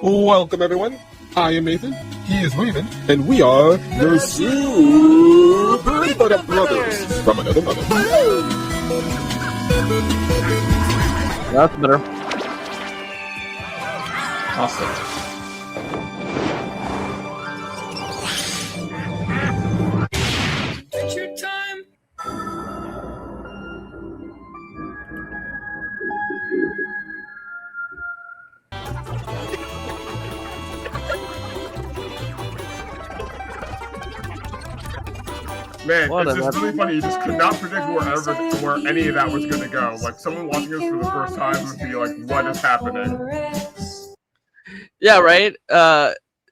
Welcome, everyone. I am Nathan, he is Raven, and we are the Super Butt Brothers from another mother. That's better. Awesome. Adventure time! Man, What it's an just really funny. You just could not predict where any of that was going to go. Like, someone watching this for the first time would be like, what is happening? Yeah, right?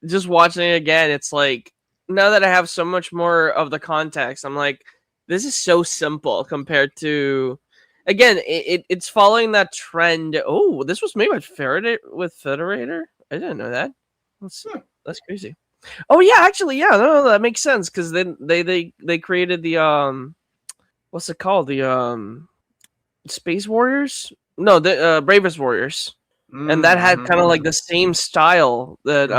Just watching it again, it's like, now that I have so much more of the context, I'm like, this is so simple compared to... Again, it's following that trend. Oh, this was made with Federator? I didn't know that. That's crazy. Oh yeah, actually, yeah, no, that makes sense because then they created the what's it called? The Space Warriors? No, the Bravest Warriors, and that had kind of like the same style that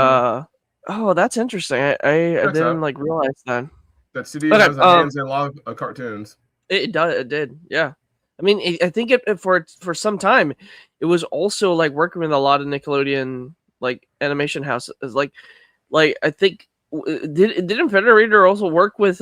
Oh, that's interesting. I didn't like realize that. That studio has hands in a lot of cartoons. It did, yeah. I mean, I think it for some time, it was also like working with a lot of Nickelodeon like animation houses, like I think didn't Federator also work with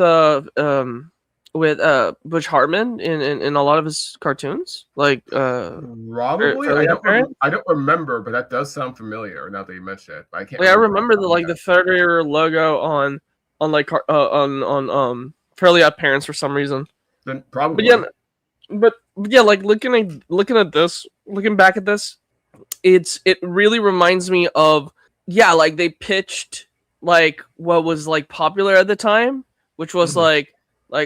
Butch Hartman in a lot of his cartoons? Like probably I don't remember, but that does sound familiar now that you mention it. I can't. I remember the Federator logo on Fairly Odd Parents for some reason. Then probably. But yeah, like looking at this, looking back at this, it really reminds me of like they pitched like what was like popular at the time, which was like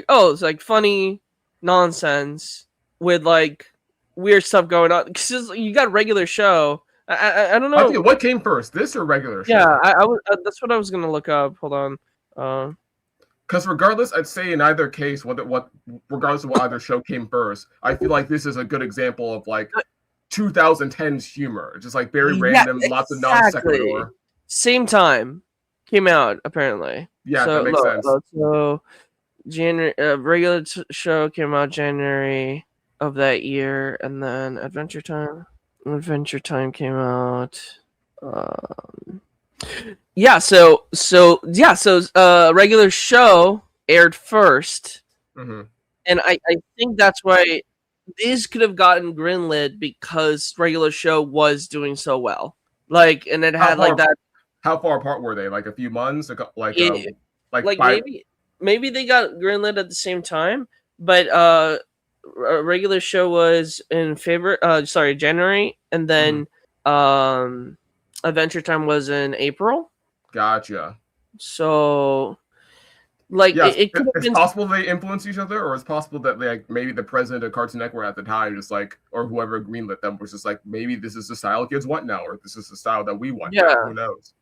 oh, it's like funny nonsense with like weird stuff going on. Because you got regular show. I don't know. I think what came first, this or regular show? Yeah, I was. That's what I was gonna look up. Hold on. Because regardless, I'd say in either case, regardless of what either show came first, I feel like this is a good example of like 2010's humor. Just like very random, lots of non sequitur. Same time came out apparently. Yeah, that makes sense. So January, regular show came out January of that year, and then Adventure Time came out. So regular show aired first, and I think that's why this could have gotten greenlit because regular show was doing so well. Like, and it had like that. How far apart were they? Like a few months? Maybe they got greenlit at the same time, but a regular show was in January, and then Adventure Time was in April. Gotcha. So, like, it could have been possible they influence each other, or it's possible that like maybe the president of Cartoon Network at the time, just like, or whoever greenlit them, was just like, maybe this is the style kids want now, or this is the style that we want. Yeah. Now. Who knows?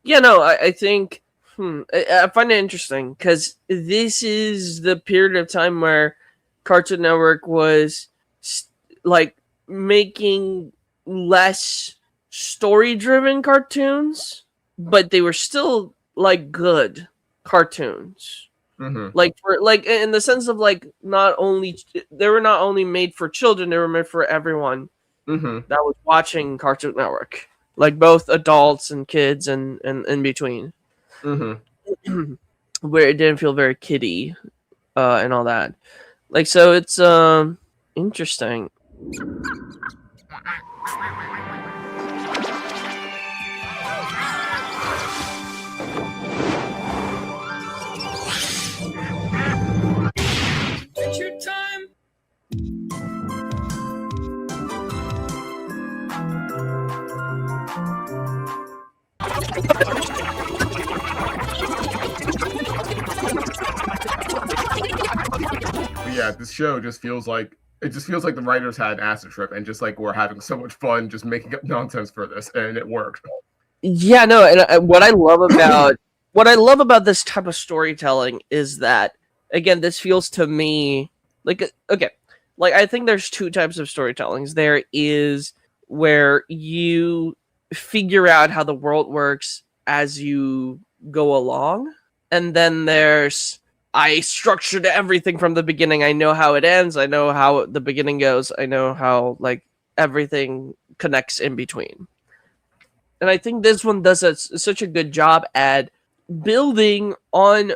Yeah, no, I think I find it interesting because this is the period of time where Cartoon Network was like making less story-driven cartoons, but they were still like good cartoons. Like for like in the sense of like they were not only made for children, they were made for everyone that was watching Cartoon Network. Like both adults and kids and in between. Where it didn't feel very kiddie and all that. Like, so it's interesting. Adventure time! Yeah, this show just feels like the writers had an acid trip and just like we're having so much fun just making up nonsense for this, and it worked. Yeah, no, and what I love about this type of storytelling is that, again, this feels to me like I think there's two types of storytellings. There is where you figure out how the world works as you go along. And then there's I structured everything from the beginning. I know how it ends. I know how the beginning goes. I know how like everything connects in between. And I think this one does such a good job at building on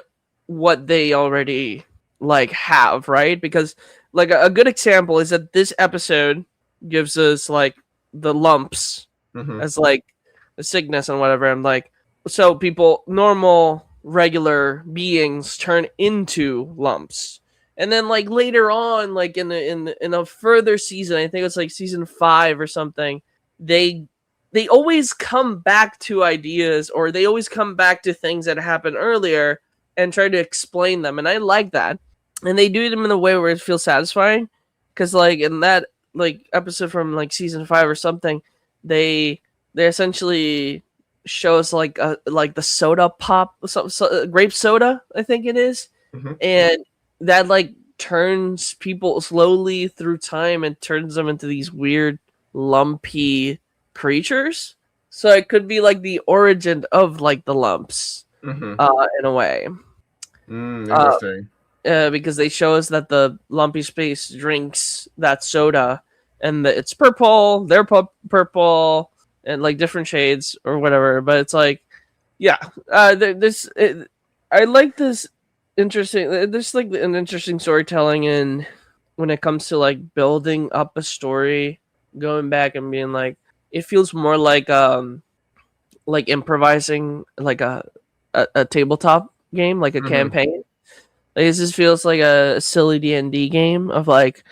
what they already like have, right? Because like a good example is that this episode gives us like the lumps as like the sickness and whatever. And like so people normal regular beings turn into lumps. And then like later on, like in a further season, I think it's like season 5 or something, they always come back to ideas, or they always come back to things that happened earlier and try to explain them. And I like that. And they do them in a way where it feels satisfying. Because like in that like episode from like season 5 or something, they essentially show us like the soda pop, grape soda, I think it is. And that like turns people slowly through time and turns them into these weird lumpy creatures. So it could be like the origin of like the lumps in a way. Interesting. Because they show us that the lumpy space drinks that soda and it's purple, they're purple and like different shades or whatever. But it's like, yeah, I like this interesting. There's like an interesting storytelling in when it comes to like building up a story, going back and being like, it feels more like improvising like a tabletop game, like a campaign. Like, this just feels like a silly D&D game of like,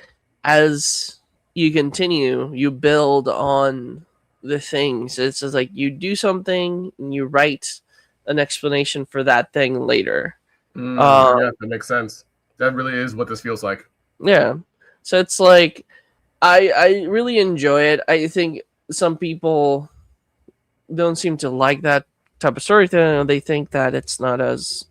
as you continue, you build on the things. It's just like you do something and you write an explanation for that thing later. Yeah, that makes sense. That really is what this feels like. Yeah. So it's like, I really enjoy it. I think some people don't seem to like that type of storytelling. They think that it's not as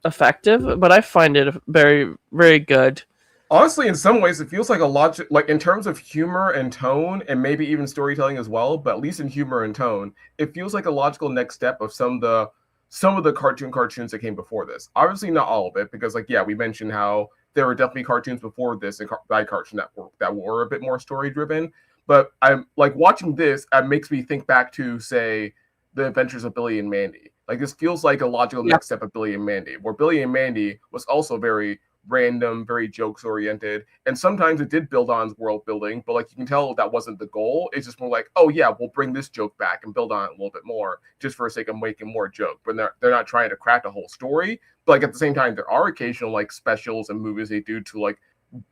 effective, but I find it very, very good. Honestly, in some ways, it feels like a logic, like in terms of humor and tone, and maybe even storytelling as well. But at least in humor and tone, it feels like a logical next step of some of the cartoons that came before this. Obviously, not all of it, because like we mentioned how there were definitely cartoons before this by Cartoon Network that were a bit more story driven. But I'm like watching this, it makes me think back to say the Adventures of Billy and Mandy. Like this feels like a logical next step of Billy and Mandy, where Billy and Mandy was also very random, very jokes oriented, and sometimes it did build on world building, but like you can tell that wasn't the goal. It's just more like, oh yeah, we'll bring this joke back and build on it a little bit more just for the sake of making more joke. But they're not trying to crack a whole story. But like at the same time, there are occasional like specials and movies they do to like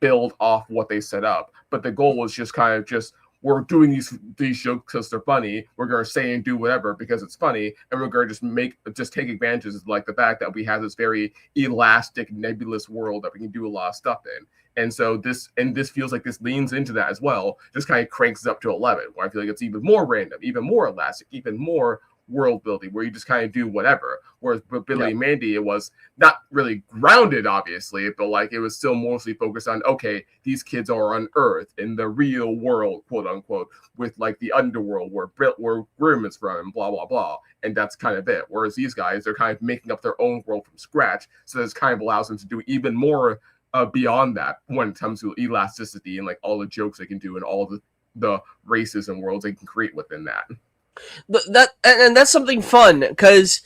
build off what they set up. But the goal was just kind of just, we're doing these jokes because they're funny. We're gonna say and do whatever because it's funny, and we're gonna just take advantages of like the fact that we have this very elastic, nebulous world that we can do a lot of stuff in. And so this feels like this leans into that as well. Just kind of cranks it up to 11, where I feel like it's even more random, even more elastic, even more world building, where you just kind of do whatever. Whereas with Billy and Mandy, it was not really grounded, obviously, but like it was still mostly focused on, okay, these kids are on Earth in the real world, quote unquote, with like the underworld where Grimm is from and blah blah blah, and that's kind of it. Whereas these guys, they're kind of making up their own world from scratch, so this kind of allows them to do even more beyond that when it comes to elasticity and like all the jokes they can do and all the races and worlds they can create within that. And that's something fun, because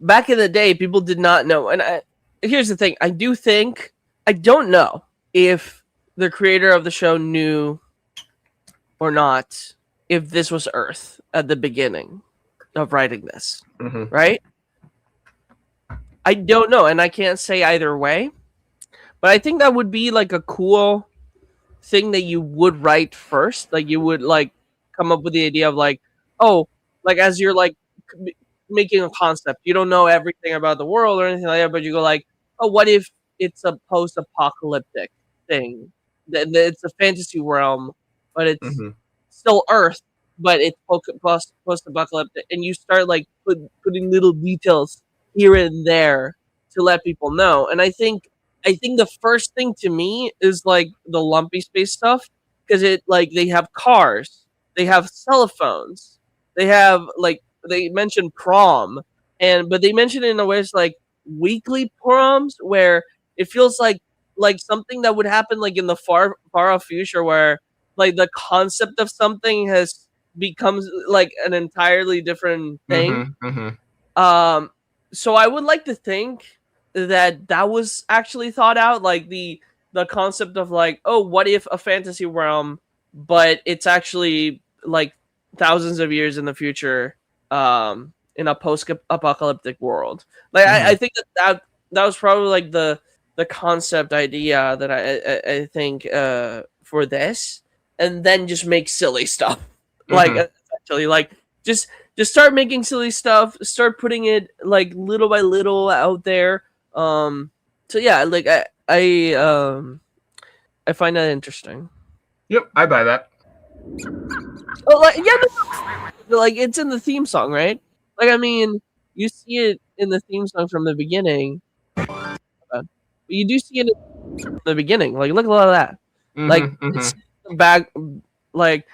back in the day, people did not know. And here's the thing: I don't know if the creator of the show knew or not if this was Earth at the beginning of writing this, right? I don't know, and I can't say either way. But I think that would be like a cool thing that you would write first. Like you would like come up with the idea of like, oh, like as you're like making a concept, you don't know everything about the world or anything like that, but you go like, oh, what if it's a post-apocalyptic thing? It's a fantasy realm, but it's still Earth, but it's post-apocalyptic, and you start like putting little details here and there to let people know. And I think the first thing to me is like the lumpy space stuff, because it like they have cars, they have cell phones, they have like they mention prom, but they mention it in a way it's like weekly proms where it feels like something that would happen like in the far off future where like the concept of something has becomes like an entirely different thing. Mm-hmm, mm-hmm. So I would like to think that was actually thought out, like the concept of like, oh, what if a fantasy realm, but it's actually like thousands of years in the future, in a post-apocalyptic world. Like I think that was probably like the concept idea that I think for this, and then just make silly stuff, like essentially like just start making silly stuff, start putting it like little by little out there. So yeah, like I find that interesting. Yep, I buy that. Oh, like yeah, no, like it's in the theme song, right? Like I mean, you see it in the theme song from the beginning. But you do see it in the beginning. Like look at all of that. Like it's back. Like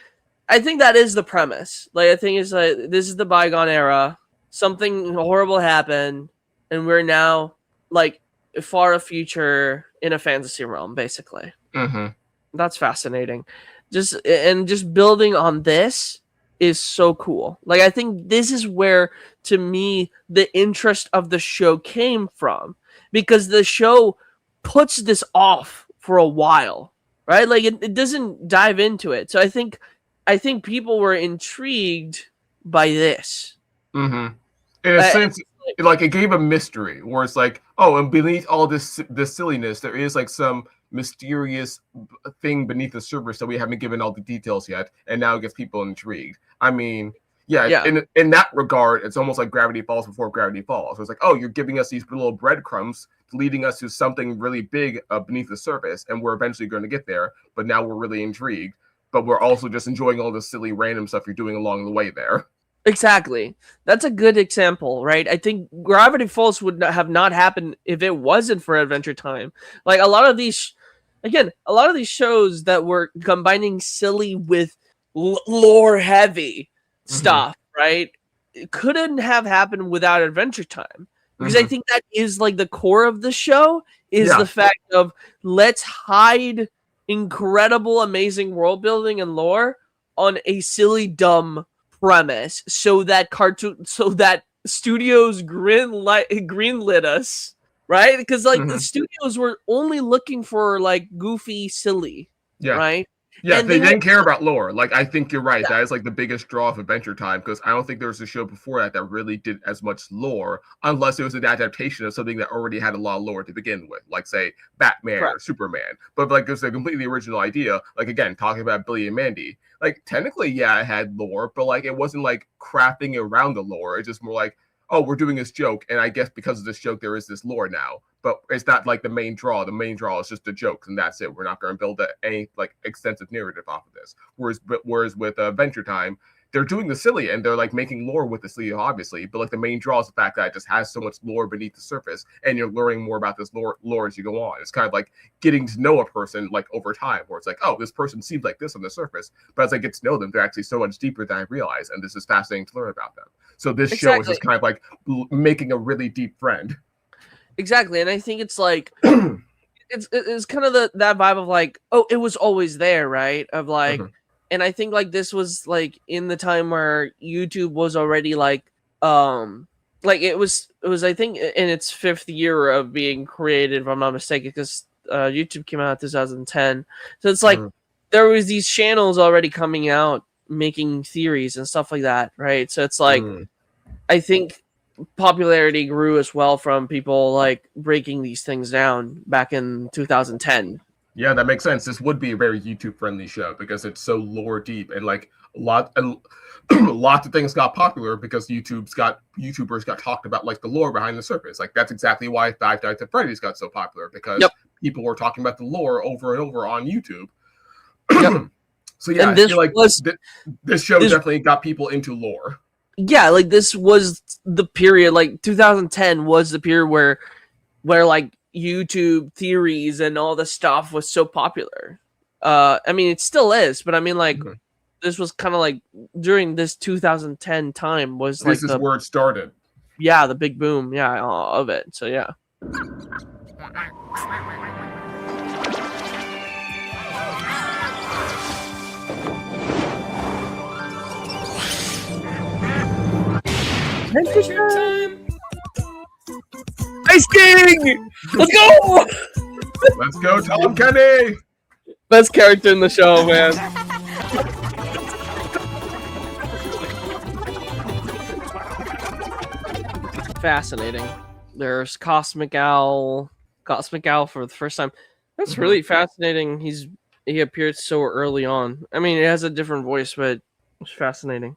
I think that is the premise. Like I think it's like this is the bygone era. Something horrible happened, and we're now like far a future in a fantasy realm, basically. That's fascinating. Just building on this is so cool. Like I think this is where, to me, the interest of the show came from, because the show puts this off for a while, right? Like it doesn't dive into it. So I think people were intrigued by this. In a sense, like it gave a mystery where it's like, oh, and beneath all this silliness, there is like some mysterious thing beneath the surface that we haven't given all the details yet, and now it gets people intrigued. I mean, yeah. In that regard, it's almost like Gravity Falls before Gravity Falls. So it's like, oh, you're giving us these little breadcrumbs leading us to something really big beneath the surface, and we're eventually going to get there, but now we're really intrigued, but we're also just enjoying all the silly random stuff you're doing along the way there. Exactly. That's a good example, right? I think Gravity Falls would have not happened if it wasn't for Adventure Time. Like a lot of these shows that were combining silly with lore heavy stuff, right? It couldn't have happened without Adventure Time. Because I think that is like the core of the show is the fact of let's hide incredible, amazing world building and lore on a silly, dumb premise, so that studios greenlit us, right? Because like the studios were only looking for like goofy, silly, right? Yeah, they didn't care about lore. Like, I think you're right. That is like the biggest draw of Adventure Time, because I don't think there was a show before that really did as much lore, unless it was an adaptation of something that already had a lot of lore to begin with, like say Batman or Superman. But like it's a completely original idea. Like again, talking about Billy and Mandy. Like technically, yeah, it had lore, but like it wasn't like crafting around the lore. It's just more like, oh, we're doing this joke, and I guess because of this joke, there is this lore now. But it's not like the main draw. The main draw is just the jokes, and that's it. We're not going to build any like extensive narrative off of this. Whereas with Adventure Time, they're doing the silly, and they're like making lore with the silly, obviously. But like the main draw is the fact that it just has so much lore beneath the surface, and you're learning more about this lore as you go on. It's kind of like getting to know a person like over time, where it's like, oh, this person seems like this on the surface, but as I get to know them, they're actually so much deeper than I realize, and this is fascinating to learn about them. So this show is just kind of like making a really deep friend. Exactly, and I think it's like it's kind of that vibe of like, oh, it was always there, right? Of like, and I think like this was like in the time where YouTube was already like it was I think in its 5th year of being created, if I'm not mistaken, because YouTube came out in 2010. So it's like there was these channels already coming out making theories and stuff like that, right? So it's like I think popularity grew as well from people like breaking these things down back in 2010. Yeah, that makes sense. This would be a very YouTube friendly show because it's so lore deep, and like lots of things got popular because YouTubers got talked about like the lore behind the surface. Like that's exactly why Five Nights at Freddy's got so popular, because people were talking about the lore over and over on YouTube. So yeah, I feel like this show definitely got people into lore. Yeah, like this was the period, like 2010 was the period where like YouTube theories and all the stuff was so popular. I mean, it still is, but I mean, like this was kind of like during this 2010 time was like This is where it started. the big boom of it. So yeah. Adventure time. Ice King! Let's go! Let's go, Tom Kenny! Best character in the show, man. Fascinating. There's Cosmic Owl for the first time. That's really fascinating. He appeared so early on. I mean, it has a different voice, but it's fascinating.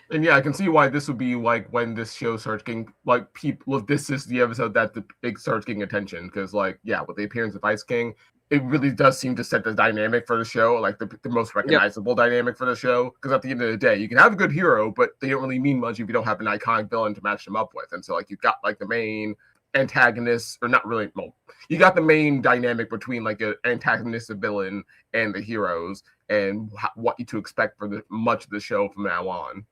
And yeah, I can see why this would be like when this show starts getting like people. This is the episode that the big starts getting attention because, like, yeah, with the appearance of Ice King, it really does seem to set the dynamic for the show, like the most recognizable dynamic for the show. Because at the end of the day, you can have a good hero, but they don't really mean much if you don't have an iconic villain to match them up with. And so, like, you've got like the main antagonist, or not really. Well, you got the main dynamic between like an antagonist, a villain, and the heroes, and what you to expect for much of the show from now on.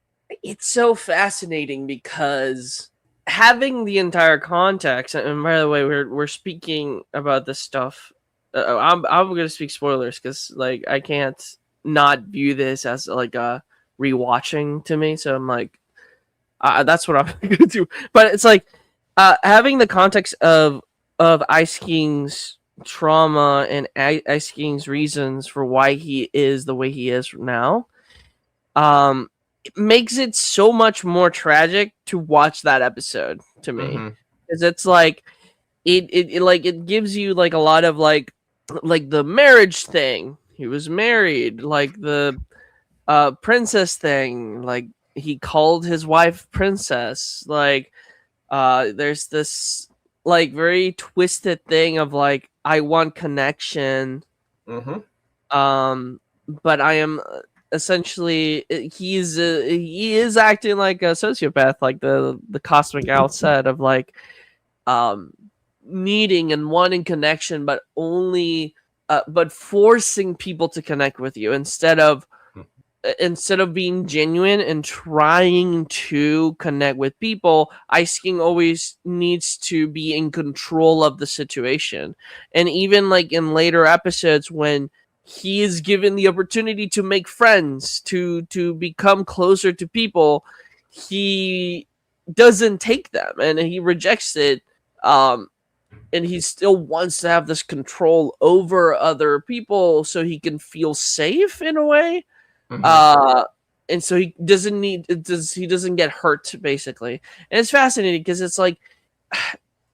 It's so fascinating because having the entire context, and by the way, we're speaking about this stuff. I'm going to speak spoilers because like I can't not view this as like a rewatching to me. So I'm like, that's what I'm going to do. But it's like having the context of Ice King's trauma and Ice King's reasons for why he is the way he is now. It makes it so much more tragic to watch that episode to me, because it's like it gives you like a lot of like the marriage thing. He was married, like the princess thing, like he called his wife princess. Like there's this like very twisted thing of like I want connection, but I am. Essentially, he is acting like a sociopath, like the Cosmic Owl said, of like needing and wanting connection, but only but forcing people to connect with you instead of being genuine and trying to connect with people. Ice King always needs to be in control of the situation, and even like in later episodes when he is given the opportunity to make friends, to become closer to people, he doesn't take them and he rejects it. And he still wants to have this control over other people so he can feel safe in a way. And so he doesn't get hurt, basically. And it's fascinating because it's like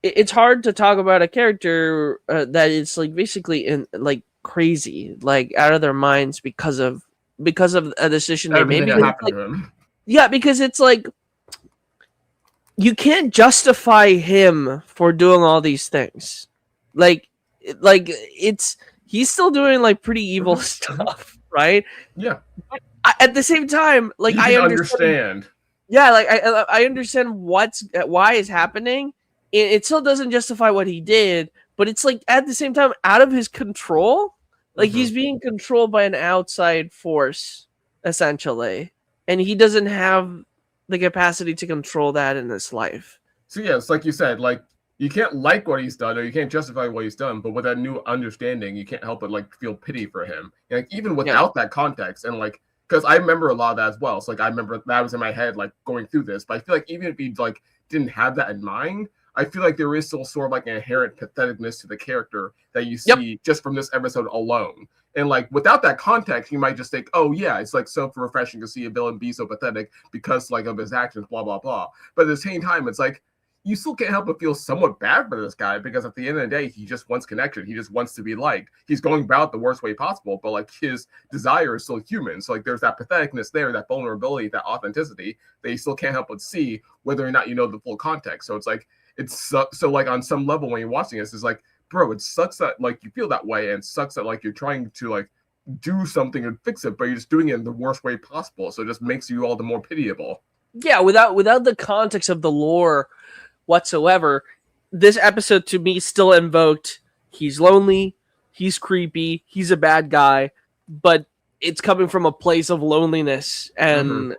it's hard to talk about a character that is like basically in like crazy, like out of their minds because of a decision they made. Because it's like you can't justify him for doing all these things. Like he's still doing like pretty evil stuff, right? Yeah. But at the same time, like I understand. Yeah, like I understand why is happening. It still doesn't justify what he did, but it's like at the same time out of his control. Like he's being controlled by an outside force, essentially, and he doesn't have the capacity to control that in his life. So yeah, it's like you said, like you can't like what he's done or you can't justify what he's done, but with that new understanding, you can't help but like feel pity for him. And, like even without that context, and like because I remember a lot of that as well. So like I remember that was in my head, like going through this. But I feel like even if he like didn't have that in mind, I feel like there is still sort of like an inherent patheticness to the character that you see just from this episode alone. And like without that context, you might just think, oh yeah, it's like so refreshing to see a villain be so pathetic because like of his actions, blah, blah, blah. But at the same time, it's like you still can't help but feel somewhat bad for this guy because at the end of the day, he just wants connection. He just wants to be liked. He's going about the worst way possible, but like his desire is still human. So like there's that patheticness there, that vulnerability, that authenticity that you still can't help but see whether or not you know the full context. So it's like, so like on some level when you're watching this, it's like, bro, it sucks that like you feel that way, and it sucks that like you're trying to like do something and fix it, but you're just doing it in the worst way possible. So it just makes you all the more pitiable. Yeah, without the context of the lore whatsoever, this episode to me still invoked he's lonely, he's creepy, he's a bad guy, but it's coming from a place of loneliness and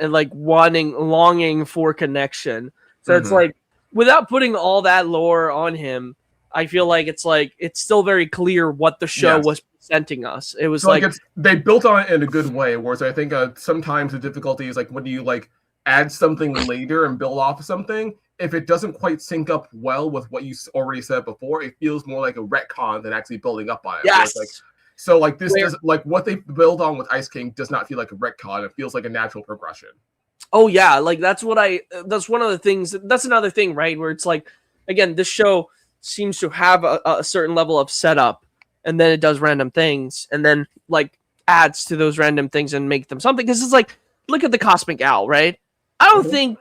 like longing for connection. So it's like, without putting all that lore on him, I feel like it's still very clear what the show was presenting us. It was so they built on it in a good way. Whereas I think sometimes the difficulty is like when you like add something later and build off of something, if it doesn't quite sync up well with what you already said before, it feels more like a retcon than actually building up on it. Yes. So like this does like what they build on with Ice King does not feel like a retcon. It feels like a natural progression. Oh yeah, like that's one of the things. That's another thing, right? Where it's like, again, this show seems to have a certain level of setup, and then it does random things, and then like adds to those random things and make them something. Because it's like, look at the Cosmic Owl, right? I don't think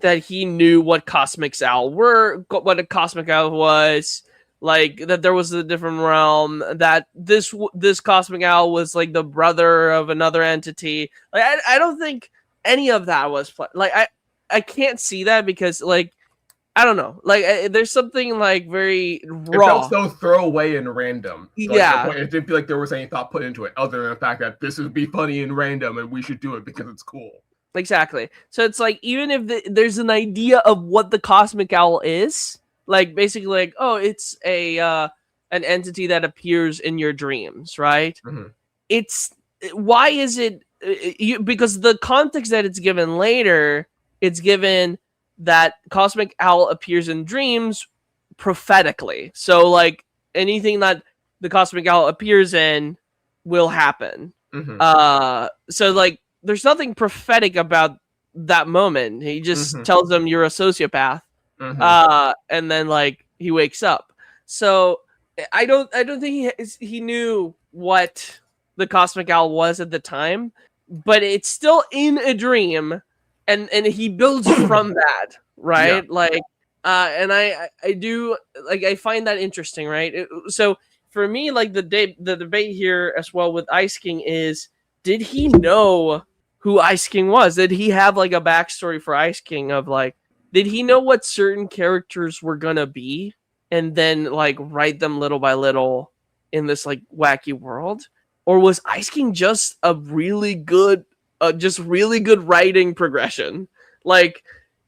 that he knew what Cosmic Owl what a Cosmic Owl was. Like, that there was a different realm, that this Cosmic Owl was like the brother of another entity. Like, I don't think any of that was like, I can't see that, because like, I don't know, like there's something like very raw. It felt so throwaway and random. Like, it didn't feel like there was any thought put into it, other than the fact that this would be funny and random, and we should do it because it's cool. Exactly. So it's like, even if there's an idea of what the Cosmic Owl is, like basically like, oh, it's an entity that appears in your dreams, right? It's why is it because the context that it's given later, it's given that Cosmic Owl appears in dreams prophetically. So like anything that the Cosmic Owl appears in will happen. So like there's nothing prophetic about that moment. He just tells them you're a sociopath. And then like he wakes up. So I don't think he knew what the Cosmic Owl was at the time, but it's still in a dream, and he builds from that, right? Yeah. Like and I do, like, I find that interesting, right? So for me, like the debate here as well with Ice King is, did he know who Ice King was? Did he have like a backstory for Ice King of like, did he know what certain characters were gonna be, and then like write them little by little in this like wacky world? Or was Ice King just a really good writing progression? Like,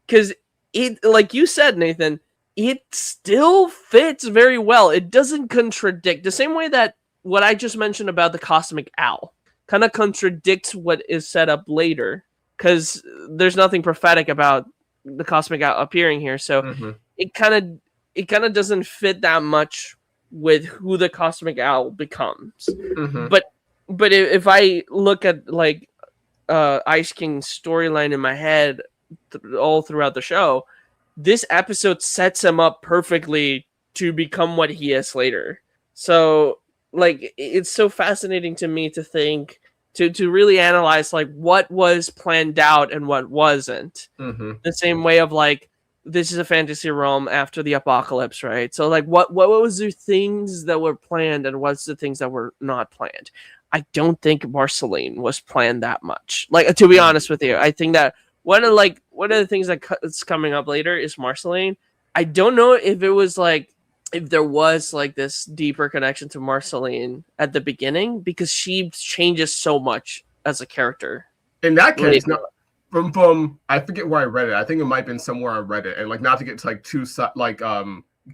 because it, like you said, Nathan, it still fits very well. It doesn't contradict, the same way that what I just mentioned about the Cosmic Owl kind of contradicts what is set up later, because there's nothing prophetic about the Cosmic Owl appearing here, so it kind of doesn't fit that much with who the Cosmic Owl becomes. But if I look at like Ice King's storyline in my head all throughout the show, this episode sets him up perfectly to become what he is later. So like, it's so fascinating to me to think, to really analyze like what was planned out and what wasn't. The same way of like, this is a fantasy realm after the apocalypse, right? So like, what was the things that were planned and what's the things that were not planned? I don't think Marceline was planned that much. Like, to be honest with you, I think that one of the things that's coming up later is Marceline. I don't know if it was like, if there was like this deeper connection to Marceline at the beginning, because she changes so much as a character. In that case, from I forget where I read it. I think it might have been somewhere I read it, and like, not to get to like too like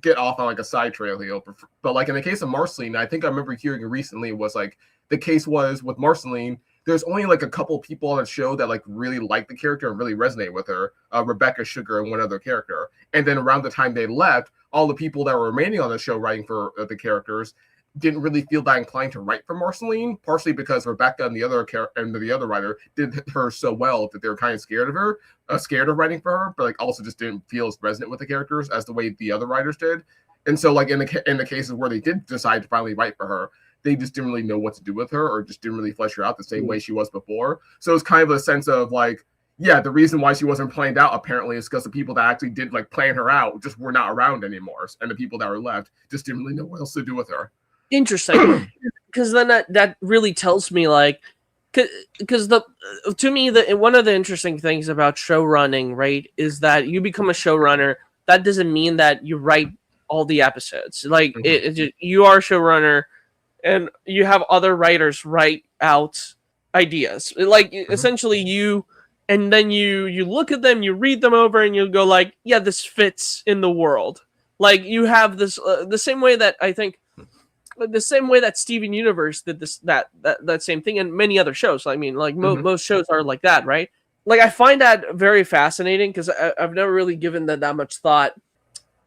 get off on like a side trail here, but like in the case of Marceline, I think I remember hearing recently was like, the case was with Marceline, there's only like a couple people on the show that like really like the character and really resonate with her, Rebecca, Sugar, and one other character. And then around the time they left, all the people that were remaining on the show writing for the characters didn't really feel that inclined to write for Marceline, partially because Rebecca and the other writer did her so well that they were kind of scared of her, scared of writing for her, but like also just didn't feel as resonant with the characters as the way the other writers did. And so like in the cases where they did decide to finally write for her, they just didn't really know what to do with her, or just didn't really flesh her out the same way she was before. So it's kind of a sense of like, yeah, the reason why she wasn't planned out apparently is because the people that actually did like plan her out just were not around anymore, and the people that were left just didn't really know what else to do with her. Interesting, because then that really tells me like, because to me one of the interesting things about show running, right, is that you become a showrunner. That doesn't mean that you write all the episodes. Like you are a showrunner. and you have other writers write out ideas. Like essentially you, and then you look at them, you read them over, and you go like, yeah, this fits in the world. Like you have this the same way that I think the same way that Steven Universe did this that same thing, and many other shows. I mean, like most shows are like that, right? Like I find that very fascinating because I've never really given that much thought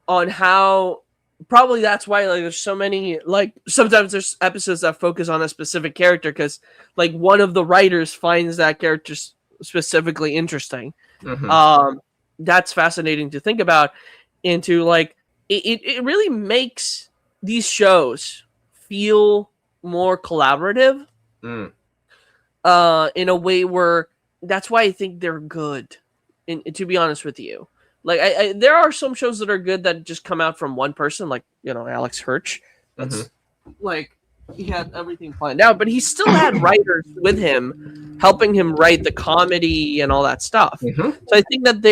on how. Probably that's why like there's so many, like sometimes there's episodes that focus on a specific character because like one of the writers finds that character specifically interesting. That's fascinating to think about, and to like it really makes these shows feel more collaborative in a way where that's why I think they're good. And to be honest with you, like I there are some shows that are good that just come out from one person, like Alex Hirsch. That's like he had everything planned out, but he still had writers with him helping him write the comedy and all that stuff. So I think that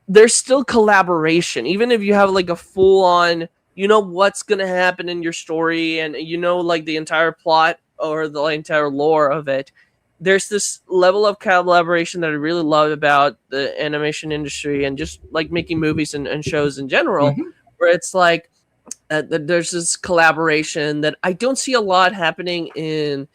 there's still collaboration, even if you have like a full on, what's gonna happen in your story, and like the entire plot or the entire lore of it. There's this level of collaboration that I really love about the animation industry and just like making movies and shows in general, where it's like there's this collaboration that I don't see a lot happening in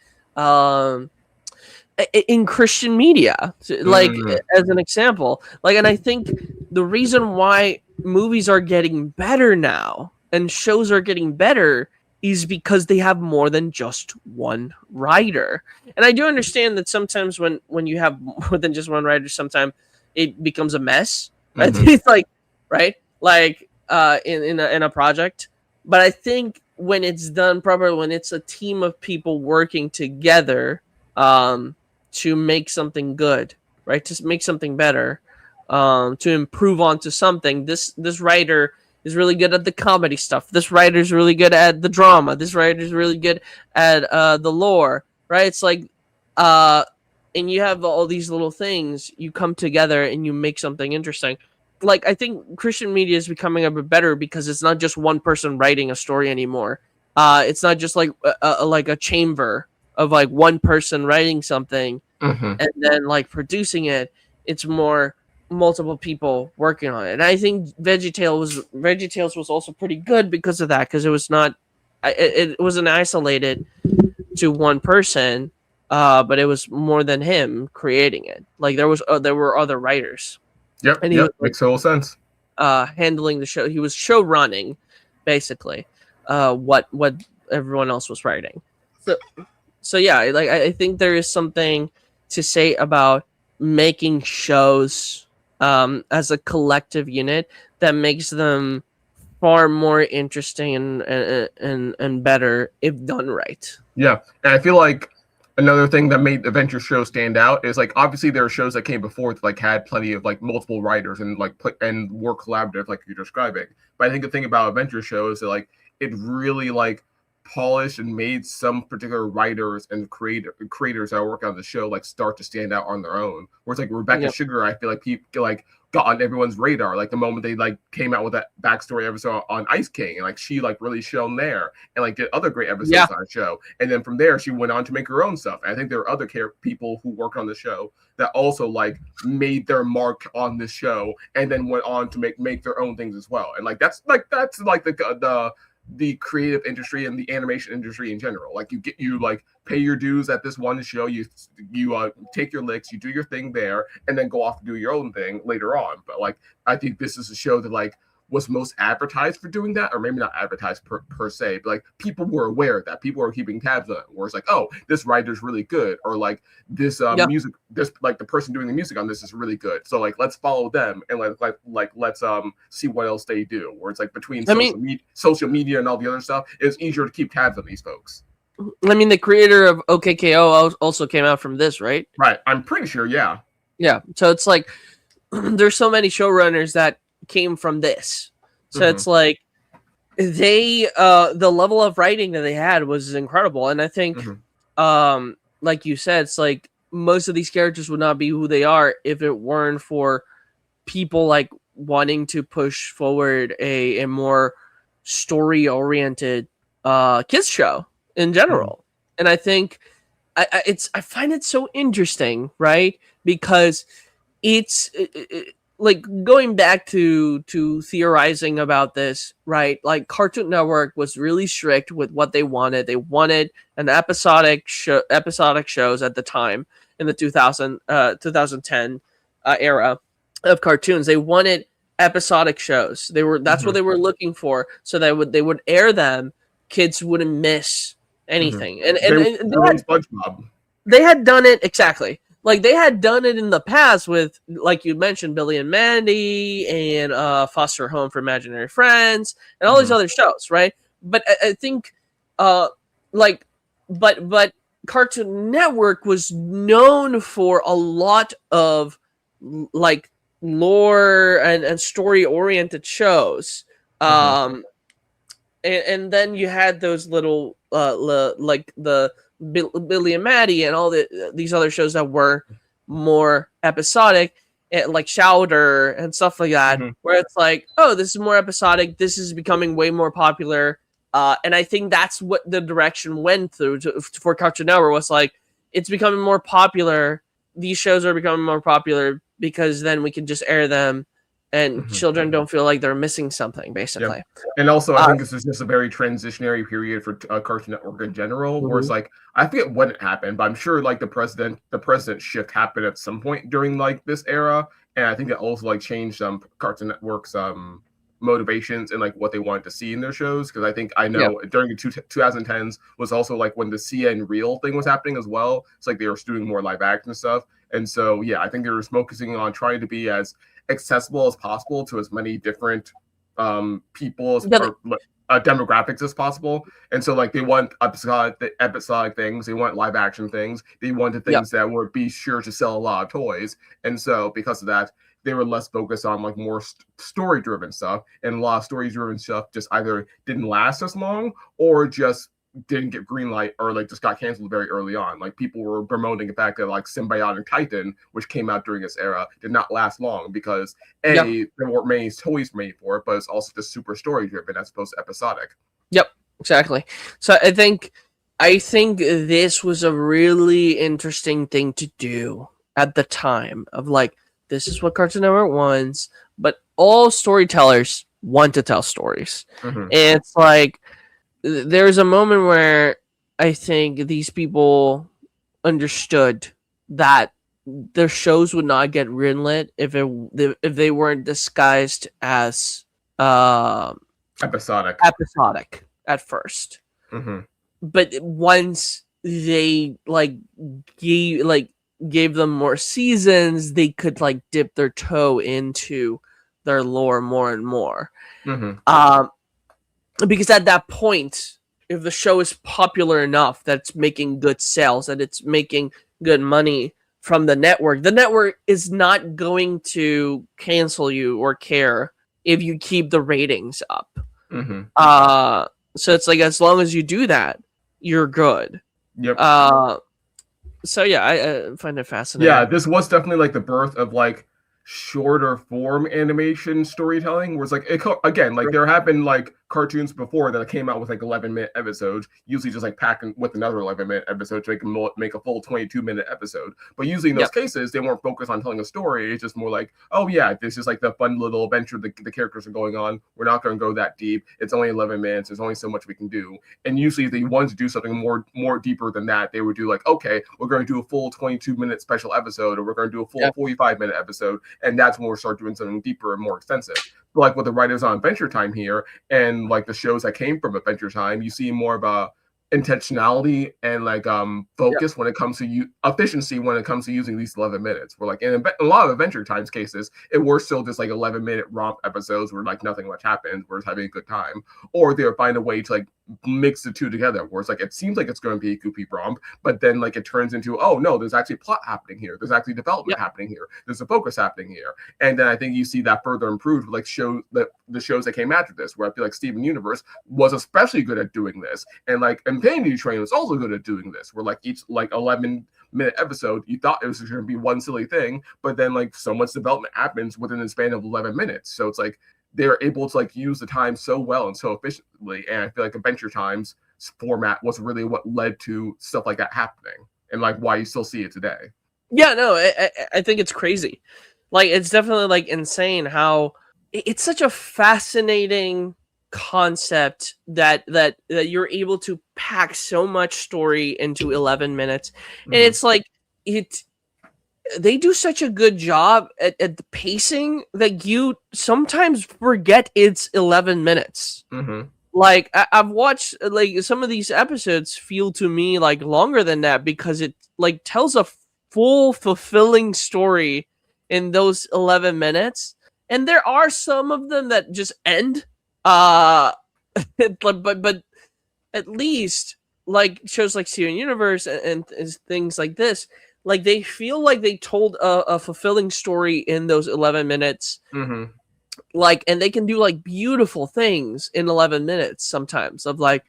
Christian media, like as an example. Like, and I think the reason why movies are getting better now and shows are getting better is because they have more than just one writer. And I do understand that sometimes when you have more than just one writer, sometimes it becomes a mess. Right? It's like, right? Like in a project. But I think when it's done properly, when it's a team of people working together to make something good, right? To make something better, to improve onto something. This writer is really good at the comedy stuff. This writer is really good at the drama. This writer is really good at the lore, right? It's like, and you have all these little things. You come together and you make something interesting. Like, I think Christian media is becoming a bit better because it's not just one person writing a story anymore. It's not just like a chamber of like one person writing something and then like producing it. It's more multiple people working on it. And I think VeggieTales was also pretty good because of that, because it was not it wasn't isolated to one person, but it was more than him creating it. Like there were other writers. Yep, and he was, makes total sense. Handling the show, he was show running basically what everyone else was writing. So yeah, like I think there is something to say about making shows as a collective unit that makes them far more interesting and better if done right. Yeah, and I feel like another thing that made adventure shows stand out is like obviously there are shows that came before that like had plenty of like multiple writers and like and were collaborative like you're describing. But I think the thing about adventure shows is that like it really like polished and made some particular writers and creators that are working on the show like start to stand out on their own. Whereas like Rebecca Sugar, I feel like people like got on everyone's radar like the moment they like came out with that backstory episode on Ice King, and like she like really shone there and like did other great episodes on the show. And then from there she went on to make her own stuff. And I think there are other people who worked on the show that also like made their mark on this show and then went on to make their own things as well. And like that's like the creative industry and the animation industry in general. Like you like pay your dues at this one show, you take your licks, you do your thing there, and then go off and do your own thing later on. But like I think this is a show that like was most advertised for doing that, or maybe not advertised per se, but like people were aware of that. People were keeping tabs on it, where it's like, oh, this writer's really good, or like this music, this like the person doing the music on this is really good. So like let's follow them and let's see what else they do. Where it's like between social media and all the other stuff, it's easier to keep tabs on these folks. I mean, the creator of OKKO also came out from this, right? Right. I'm pretty sure. Yeah. Yeah. So it's like there's so many showrunners that came from this. So it's like they the level of writing that they had was incredible. And I think like you said, it's like most of these characters would not be who they are if it weren't for people like wanting to push forward a more story oriented kids show in general. And I think I find it so interesting, right? Because it's like going back to theorizing about this, right? Like Cartoon Network was really strict with what they wanted. They wanted an episodic shows at the time in the 2010 era of cartoons. They wanted episodic shows. That's what they were looking for, so that they would air them. Kids wouldn't miss anything. And SpongeBob. They had done it exactly. Like they had done it in the past with, like you mentioned, Billy and Mandy and Foster Home for Imaginary Friends and all these other shows, right? But I think, but Cartoon Network was known for a lot of like lore and story oriented shows. And then you had those little like the Billy and Maddie and all these other shows that were more episodic, like Chowder and stuff like that, where it's like, oh, this is more episodic. This is becoming way more popular. And I think that's what the direction went through for Cartoon Network, was like, it's becoming more popular. These shows are becoming more popular because then we can just air them and children don't feel like they're missing something, basically. Yep. And also, I think this is just a very transitionary period for Cartoon Network in general, where it's like, I forget when it happened, but I'm sure like the president shift happened at some point during like this era, and I think that also like changed Cartoon Network's motivations and like what they wanted to see in their shows. Because I know during the 2010s was also like when the CN Real thing was happening as well. It's like they were doing more live action stuff, and so yeah, I think they were focusing on trying to be as accessible as possible to as many different people demographics as possible. And so like they want episodic things, they want live action things, they wanted things that would be sure to sell a lot of toys. And so because of that, they were less focused on like more story driven stuff, and a lot of story driven stuff just either didn't last as long or just didn't get green light, or like just got canceled very early on. Like people were bemoaning the fact that like Symbiotic Titan, which came out during this era, did not last long because there weren't many toys made for it, but it's also just super story driven as opposed to episodic. Yep, exactly. So I think this was a really interesting thing to do at the time, of like, this is what Cartoon Network wants, but all storytellers want to tell stories. And it's like, there's a moment where I think these people understood that their shows would not get greenlit if they weren't disguised as episodic at first. But once they gave them more seasons, they could like dip their toe into their lore more and more. Because at that point, if the show is popular enough that it's making good sales and it's making good money from the network is not going to cancel you or care if you keep the ratings up. So it's like, as long as you do that, you're good. So yeah, I find it fascinating. Yeah, this was definitely like the birth of like shorter form animation storytelling, where it's like, again, like there have been like cartoons before that came out with like 11-minute episodes, usually just like packing with another 11-minute episode to make a full 22-minute episode. But usually in those cases, they weren't focused on telling a story. It's just more like, oh yeah, this is like the fun little adventure the characters are going on. We're not going to go that deep. It's only 11 minutes. There's only so much we can do. And usually if they wanted to do something more deeper than that, they would do like, okay, we're going to do a full 22-minute special episode, or we're going to do a full 45-minute episode. And that's when we'll start doing something deeper and more extensive. But like with the writers on Adventure Time here, and like the shows that came from Adventure Time, you see more of a intentionality and like focus when it comes to efficiency when it comes to using these 11 minutes. Where like in a lot of Adventure Time's cases, it were still just like 11-minute romp episodes where like nothing much happens, we're just having a good time, or they would find a way to like mix the two together, where it's like it seems like it's going to be a goofy romp, but then like it turns into, oh no, there's actually plot happening here, there's actually development happening here, there's a focus happening here. And then I think you see that further improved with like the shows that came after this, where I feel like Steven Universe was especially good at doing this, and like Infinity Train was also good at doing this, where like each like 11-minute episode, you thought it was going to be one silly thing, but then like so much development happens within the span of 11 minutes. So it's like they're able to like use the time so well and so efficiently. And I feel like Adventure Time's format was really what led to stuff like that happening, and like why you still see it today. Yeah, no, I think it's crazy. Like, it's definitely like insane how it's such a fascinating concept that you're able to pack so much story into 11 minutes, and it's like they do such a good job at the pacing that you sometimes forget it's 11 minutes. Like, I've watched like some of these episodes feel to me like longer than that because it like tells a full fulfilling story in those 11 minutes, and there are some of them that just end but at least like shows like Steven Universe and things like this, like they feel like they told a fulfilling story in those 11 minutes. Like, and they can do like beautiful things in 11 minutes sometimes of like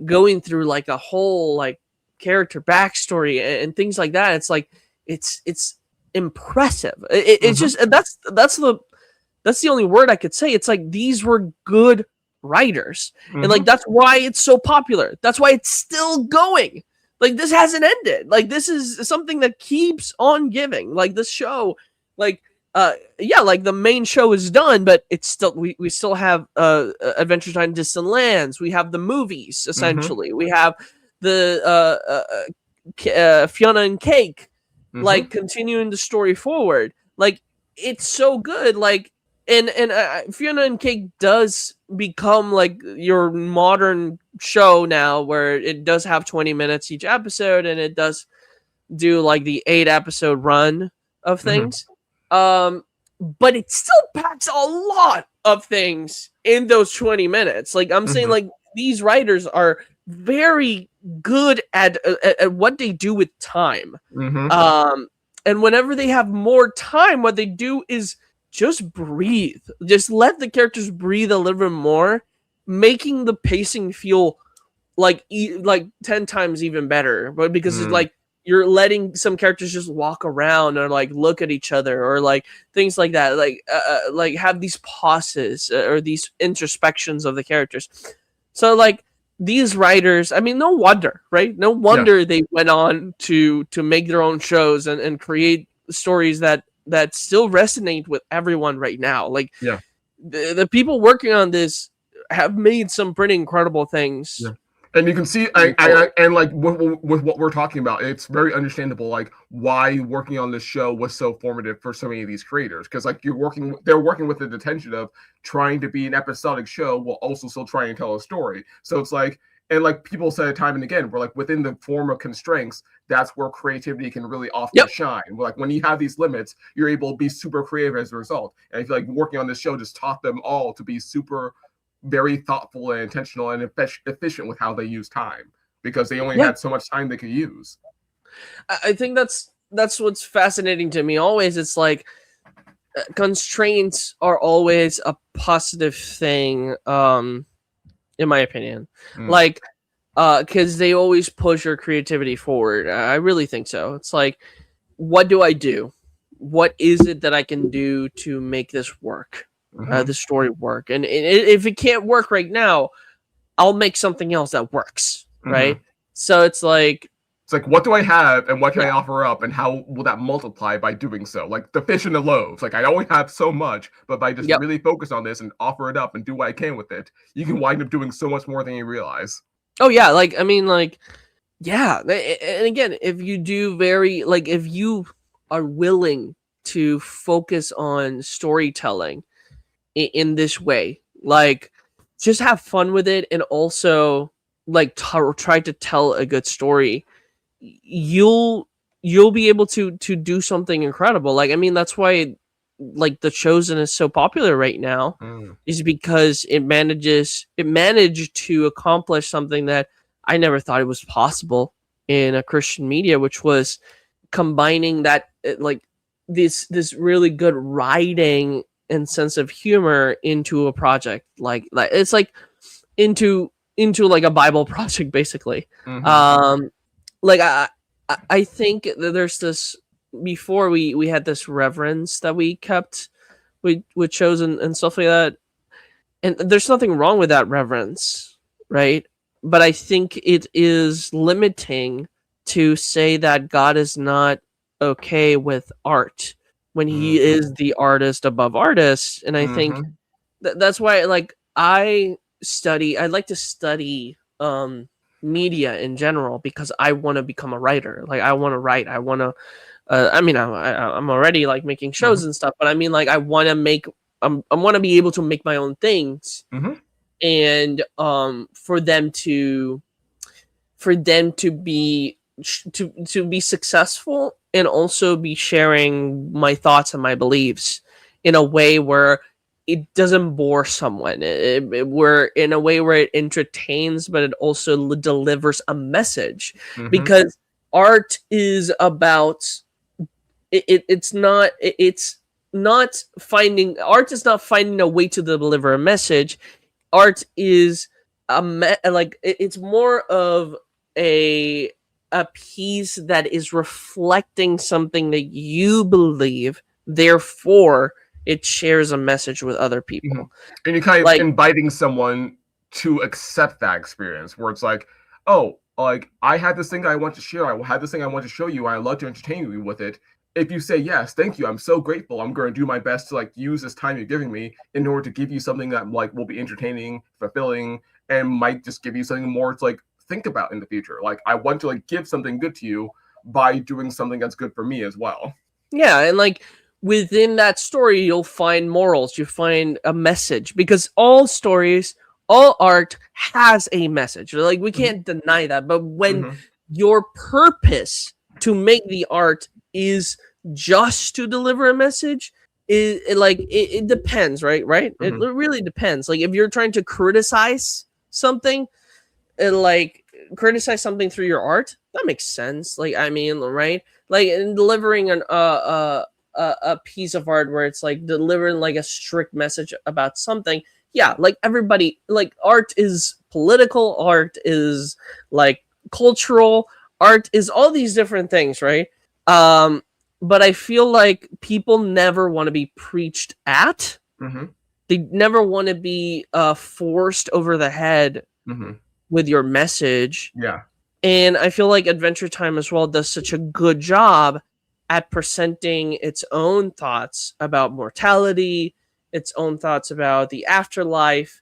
going through like a whole like character backstory and things like that. It's like it's impressive. It's just that's the only word I could say. It's like these were good writers, and like that's why it's so popular. That's why it's still going. Like, this hasn't ended. Like, this is something that keeps on giving. Like, this show, like yeah, like the main show is done, but it's still we still have Adventure Time Distant Lands. We have the movies essentially. We have the Fiona and Cake, like continuing the story forward. Like, it's so good. Like, and Fiona and Cake does become like your modern show now, where it does have 20 minutes each episode, and it does do like the 8-episode run of things. But it still packs a lot of things in those 20 minutes. Like, I'm saying, like, these writers are very good at what they do with time. And whenever they have more time, what they do is just breathe. Just let the characters breathe a little bit more, making the pacing feel like 10 times even better. But because it's like you're letting some characters just walk around or like look at each other or like things like that, like have these pauses or these introspections of the characters. So like these writers, I mean, no wonder, right? No wonder they went on to make their own shows and create stories that still resonate with everyone right now. Like the people working on this have made some pretty incredible things. And you can see, and like with what we're talking about, it's very understandable, like why working on this show was so formative for so many of these creators. Because like they're working with the intention of trying to be an episodic show while also still trying to tell a story. So it's like, and like people said it time and again, we're like within the form of constraints, that's where creativity can really often shine. Like when you have these limits, you're able to be super creative as a result. And I feel like working on this show just taught them all to be very thoughtful and intentional and efficient with how they use time, because they only had so much time they could use. I think that's what's fascinating to me always. It's like constraints are always a positive thing, in my opinion. Like because they always push your creativity forward. I really think so. It's like, what do I do? What is it that I can do to make this work? The story work, and if it can't work right now, I'll make something else that works, right? So it's like what do I have and what can I offer up, and how will that multiply by doing so? Like the fish and the loaves, like I only have so much, but if I just really focus on this and offer it up and do what I can with it, you can wind up doing so much more than you realize. Oh yeah, like I mean, like and again, if you do if you are willing to focus on storytelling in this way, like just have fun with it, and also like try to tell a good story, you'll be able to do something incredible. Like I mean, that's why like The Chosen is so popular right now, is because it managed to accomplish something that I never thought it was possible in a Christian media, which was combining that like this really good writing and sense of humor into a project like it's like into like a Bible project basically. Like I think that there's this, before we had this reverence that we kept with shows and stuff like that, and there's nothing wrong with that reverence, right? But I think it is limiting to say that God is not okay with art when he is the artist above artists. And I think Mhm. that's why, like, I like to study media in general, because I want to become a writer. Like, I want to write. I want to I mean, I'm already like making shows Mhm. and stuff, but I mean, like, I want to make I want to be able to make my own things, Mhm. and for them to be to be successful, and also be sharing my thoughts and my beliefs in a way where it doesn't bore someone. Where in a way where it entertains, but it also delivers a message, Mhm. because art is about it's not finding art is not finding a way to deliver a message. Art is it's more of a a piece that is reflecting something that you believe, therefore it shares a message with other Mhm. people. And you're kind of Like, inviting someone to accept that experience where it's like, oh, like I had this thing I want to share. I had this thing I want to show you. I love to entertain you with it. If you say yes, thank you. I'm so grateful. I'm going to do my best to like use this time you're giving me in order to give you something that like will be entertaining, fulfilling, and might just give you something more to like think about in the future. Like I want to like give something good to you by doing something that's good for me as well. yeah, and like within that story, you'll find morals, you find a message, because all stories, all art has a message. Like, we Mhm. can't deny that. But when Mhm. your purpose to make the art is just to deliver a message, it depends, right? Right? It Mhm. really depends. Like, if you're trying to something, like criticize something through your art, that makes sense. Like, I mean, right? Like, in delivering a piece of art where it's like delivering like a strict message about something. Yeah, like, everybody, like, art is political, art is like cultural, art is all these different things, right? um but I feel like people never want to be preached at. Mhm. They never want to be forced over the head Mhm. with your message. Yeah. And I feel like Adventure Time as well does such a good job at presenting its own thoughts about mortality, its own thoughts about the afterlife,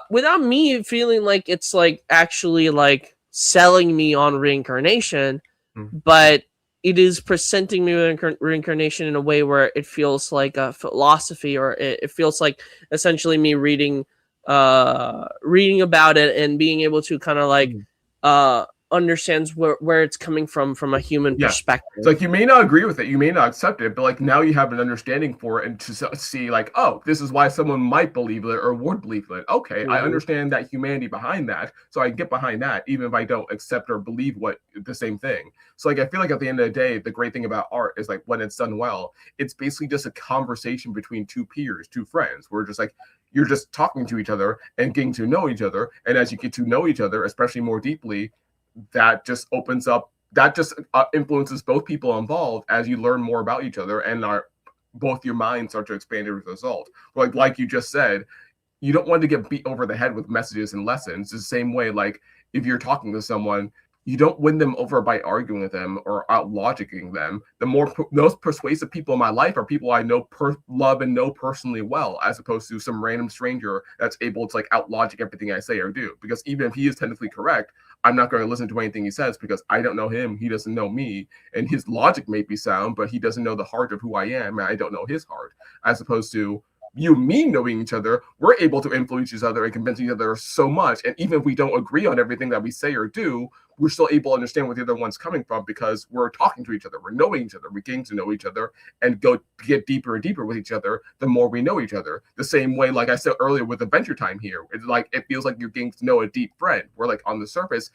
without me feeling like it's like actually like selling me on reincarnation, Mhm. but it is presenting me with reincarnation in a way where it feels like a philosophy, or it feels like essentially me reading about it and being able to kind of like Mhm. uh understands where it's coming from a human Yeah. It's perspective. like you may not agree with it, you may not accept it, but like now you have an understanding for it and to see like, oh, this is why someone might believe it or would believe it. Okay, I Mhm. understand that humanity behind that, so I get behind that, even if I don't accept or believe what the same thing. So like I feel like at the end of the day, the great thing about art is like when it's done well, it's basically just a conversation between two peers, two friends. We're just like you're just talking to each other and getting to know each other. And as you get to know each other, especially more deeply, that just opens up that just influences both people involved as you learn more about each other and are both your minds start to expand as a result. Like you just said, you don't want to get beat over the head with messages and lessons. It's the same way, like if you're talking to someone, you don't win them over by arguing with them or out logicking them. The most persuasive people in my life are people I know, love, and know personally well, as opposed to some random stranger that's able to like out logic everything I say or do. Because even if he is technically correct, I'm not going to listen to anything he says because I don't know him, he doesn't know me, and his logic may be sound, but he doesn't know the heart of who I am, and I don't know his heart. As opposed to you and me knowing each other, we're able to influence each other and convince each other so much. And even if we don't agree on everything that we say or do, we're still able to understand where the other one's coming from because we're talking to each other, we're knowing each other, we're getting to know each other and go get deeper and deeper with each other the more we know each other. The same way, like I said earlier with Adventure Time here, it's like it feels like you're getting to know a deep friend. Where like on the surface,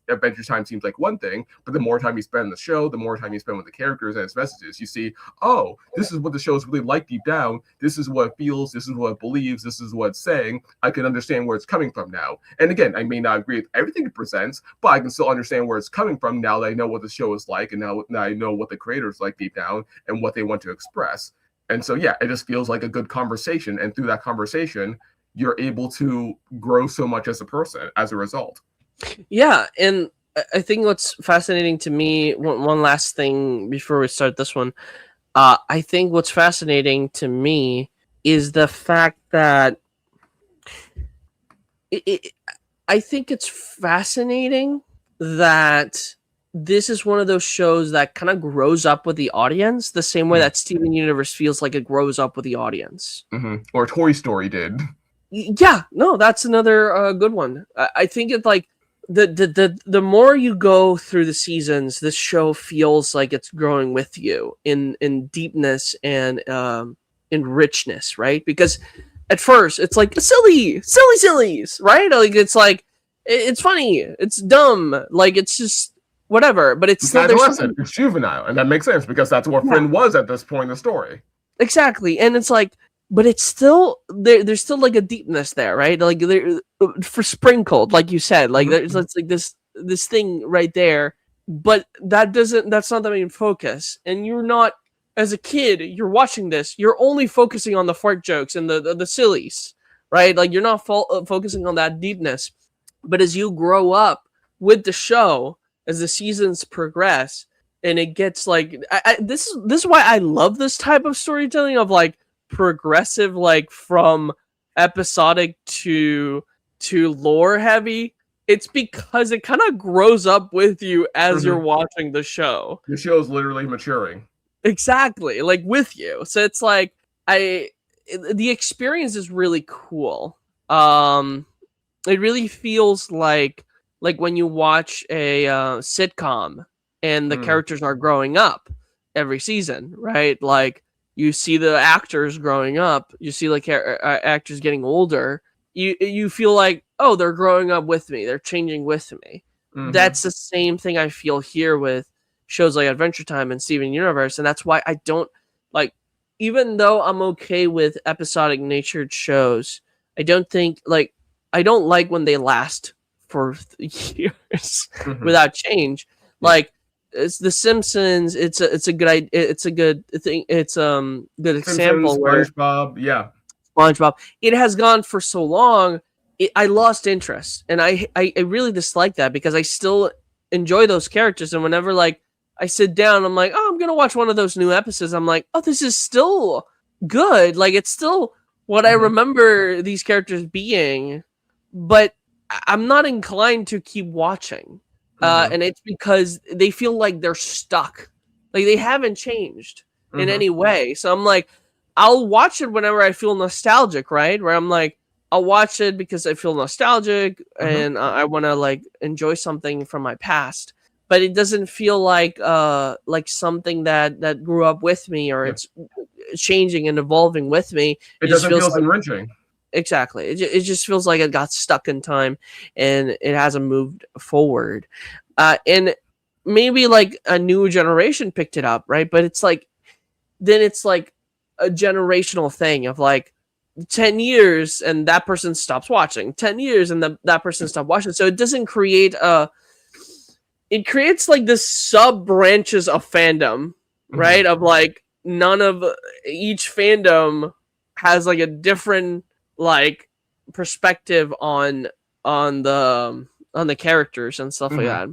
Adventure Time seems like one thing, but the more time you spend on the show, the more time you spend with the characters and its messages, you see, oh, this is what the show is really like deep down. This is what it feels. This is what it believes. This is what it's saying. I can understand where it's coming from now. And again, I may not agree with everything it presents, but I can still understand where it's coming from now that I know what the show is like, and now I know what the creators like deep down and what they want to express. And so, yeah, it just feels like a good conversation. And through that conversation, you're able to grow so much as a person as a result. Yeah, and I think what's fascinating to me, one last thing before we start this one, I think what's fascinating to me is the fact that I think it's fascinating that this is one of those shows that kind of grows up with the audience the same way that Steven Universe feels like it grows up with the audience. Or Toy Story did. Yeah, no, that's another good one. I think it's like the more you go through the seasons, this show feels like it's growing with you in deepness and in richness, right? Because at first it's like sillies, right? Like it's funny, it's dumb, like it's just whatever. But it's still adolescent, it's juvenile, and that makes sense because that's what Finn was at this point in the story. Exactly, and it's like, but it's still there's still like a deepness there, right? Like there for sprinkled, like you said, like there's it's like this thing right there, but that's not the main focus. And you're not, as a kid, you're watching this, you're only focusing on the fart jokes and the sillies, right? Like you're not focusing on that deepness. But as you grow up with the show, as the seasons progress, and it gets like this is why I love this type of storytelling of like progressive, like from episodic to lore heavy. It's because it kind of grows up with you as you're watching the show. The show's literally maturing. Exactly, like with you. So it's like the experience is really cool. It really feels like when you watch a sitcom and the characters are growing up every season, right? Like you see the actors growing up, you see like actors getting older. You feel like, oh, they're growing up with me, they're changing with me. That's the same thing I feel here with shows like Adventure Time and Steven Universe, and that's why I don't like, even though I'm okay with episodic natured shows, I don't like when they last for years without change. Like it's The Simpsons. It's a good thing. It's good example. SpongeBob, SpongeBob. It has gone for so long. I lost interest, and I really dislike that because I still enjoy those characters. And whenever like I sit down, I'm like, oh, I'm gonna watch one of those new episodes. I'm like, oh, this is still good. Like it's still what I remember these characters being, but I'm not inclined to keep watching. And it's because they feel like they're stuck. Like they haven't changed in any way. So I'm like, I'll watch it whenever I feel nostalgic, right? Where I'm like, I'll watch it because I feel nostalgic and I want to like enjoy something from my past. But it doesn't feel like something that grew up with me, or it's changing and evolving with me. It doesn't feel enriching. Exactly. It just feels like it got stuck in time and it hasn't moved forward. And maybe like a new generation picked it up, right? But it's like, then it's like a generational thing of like 10 years and that person stops watching, 10 years and that person stopped watching. So it doesn't create it creates like this sub branches of fandom, right? Of like none of each fandom has like a different like perspective on the characters and stuff like that.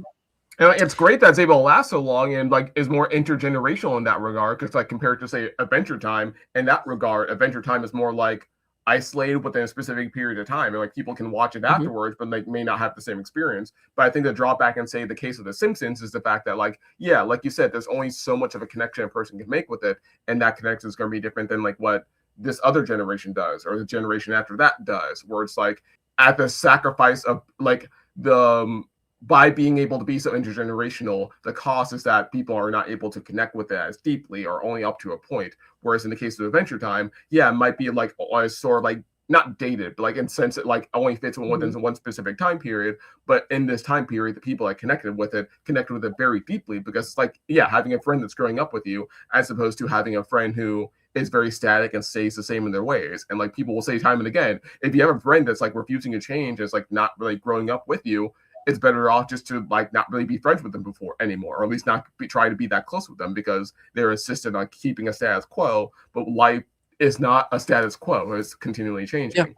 And it's great that it's able to last so long and like is more intergenerational in that regard. Because like compared to say Adventure Time, in that regard, Adventure Time is more like isolated within a specific period of time, and like people can watch it afterwards, but like may not have the same experience. But I think the drawback in say the case of The Simpsons is the fact that like like you said, there's only so much of a connection a person can make with it, and that connection is going to be different than like what this other generation does or the generation after that does, where it's like at the sacrifice of like the by being able to be so intergenerational, the cost is that people are not able to connect with it as deeply or only up to a point. Whereas in the case of Adventure Time, it might be like sort of like not dated, but like in sense it like only fits within one specific time period. But in this time period, the people that connected with it very deeply, because it's like, having a friend that's growing up with you as opposed to having a friend who is very static and stays the same in their ways. And like people will say time and again, if you have a friend that's like refusing to change, is like not really growing up with you, it's better off just to like not really be friends with them anymore, or at least not try to be that close with them, because they're insistent on keeping a status quo. But life is not a status quo; it's continually changing.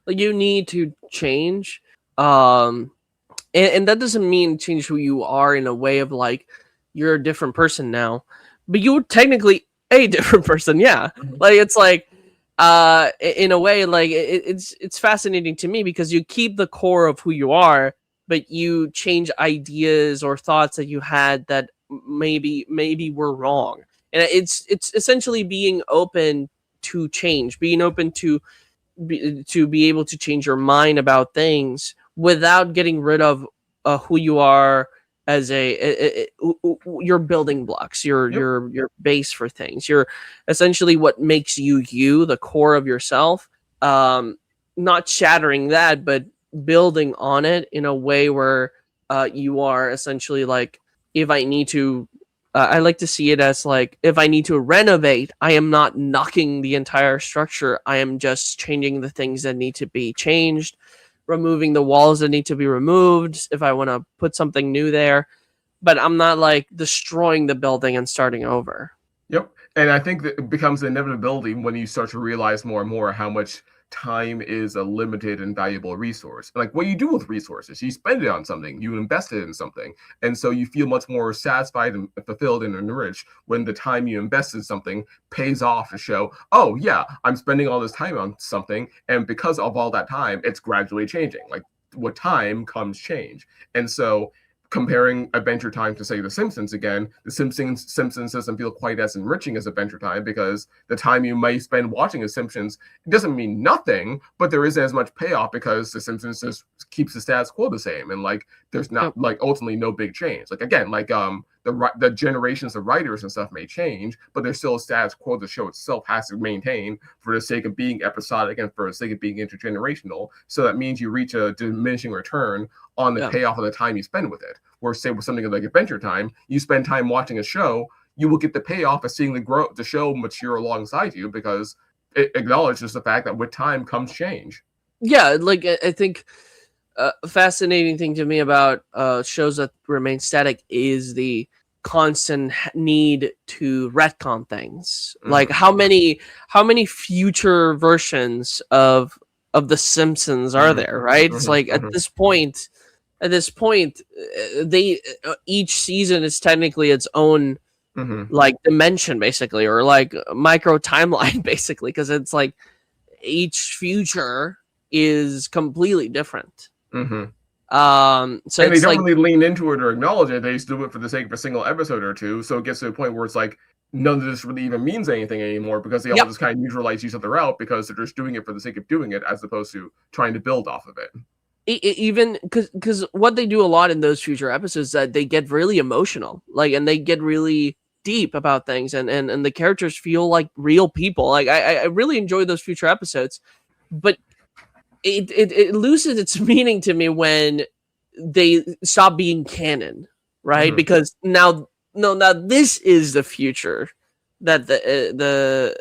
Like you need to change. And that doesn't mean change who you are in a way of like you're a different person now, but you're technically a different person. Yeah, like it's like in a way like it's fascinating to me because you keep the core of who you are, but you change ideas or thoughts that you had that maybe were wrong, and it's essentially being open to change, being open to be able to change your mind about things without getting rid of who you are as your building blocks, Yep. your base for things. You're essentially what makes you, the core of yourself. Not shattering that, but building on it in a way where you are essentially like, if I need to I like to see it as like, if I need to renovate, I am not knocking the entire structure. I am just changing the things that need to be changed, removing the walls that need to be removed if I want to put something new there. But I'm not like destroying the building and starting over. Yep. And I think that it becomes an inevitability when you start to realize more and more how much time is a limited and valuable resource. Like what you do with resources, you spend it on something, you invest it in something. And so you feel much more satisfied and fulfilled and enriched when the time you invest in something pays off to show, oh yeah, I'm spending all this time on something. And because of all that time, it's gradually changing. Like with time comes change. And so comparing Adventure Time to, say, The Simpsons again, The Simpsons doesn't feel quite as enriching as Adventure Time because the time you may spend watching The Simpsons, it doesn't mean nothing, but there isn't as much payoff because The Simpsons just keeps the status quo the same, and like there's not like ultimately no big change. Like again, like the generations of writers and stuff may change, but there's still a status quo the show itself has to maintain for the sake of being episodic and for the sake of being intergenerational. So that means you reach a diminishing return on the payoff of the time you spend with it. Where say with something like Adventure Time, you spend time watching a show, you will get the payoff of seeing the show mature alongside you because it acknowledges the fact that with time comes change. Yeah, like I think a fascinating thing to me about shows that remain static is the constant need to retcon things. Like how many future versions of The Simpsons are there, right? It's like at this point, they each season is technically its own like dimension, basically, or like micro timeline, basically, because it's like each future is completely different. So and they don't really lean into it or acknowledge it. They just do it for the sake of a single episode or two. So it gets to a point where it's like none of this really even means anything anymore because they all just kind of neutralize each other out because they're just doing it for the sake of doing it as opposed to trying to build off of it. Even because what they do a lot in those future episodes is that they get really emotional, like, and they get really deep about things, and the characters feel like real people. Like I really enjoy those future episodes, but it loses its meaning to me when they stop being canon, right? Because now this is the future. That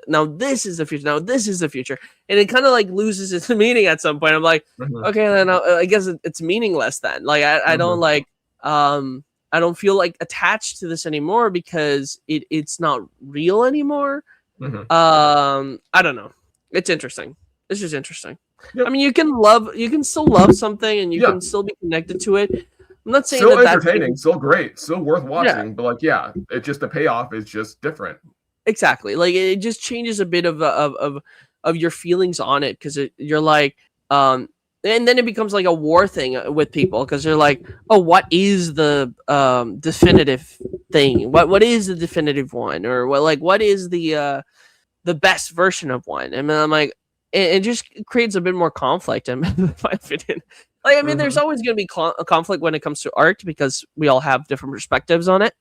now this is the future. Now this is the future, and it kind of like loses its meaning at some point. I'm like, okay, then I guess it's meaningless then. Like I don't like I don't feel like attached to this anymore because it's not real anymore. I don't know. It's interesting. It's just interesting. I mean, you can still love something, and you can still be connected to it. I'm not saying still that's entertaining, still great, still worth watching, but like, it just the payoff is just different. Exactly. Like it just changes a bit of your feelings on it because you're like, and then it becomes like a war thing with people because they're like, oh, what is the definitive thing? What is the definitive one? Or what is the best version of one? And I'm like, it just creates a bit more conflict in my opinion. Like, I mean, there's always going to be a conflict when it comes to art because we all have different perspectives on it.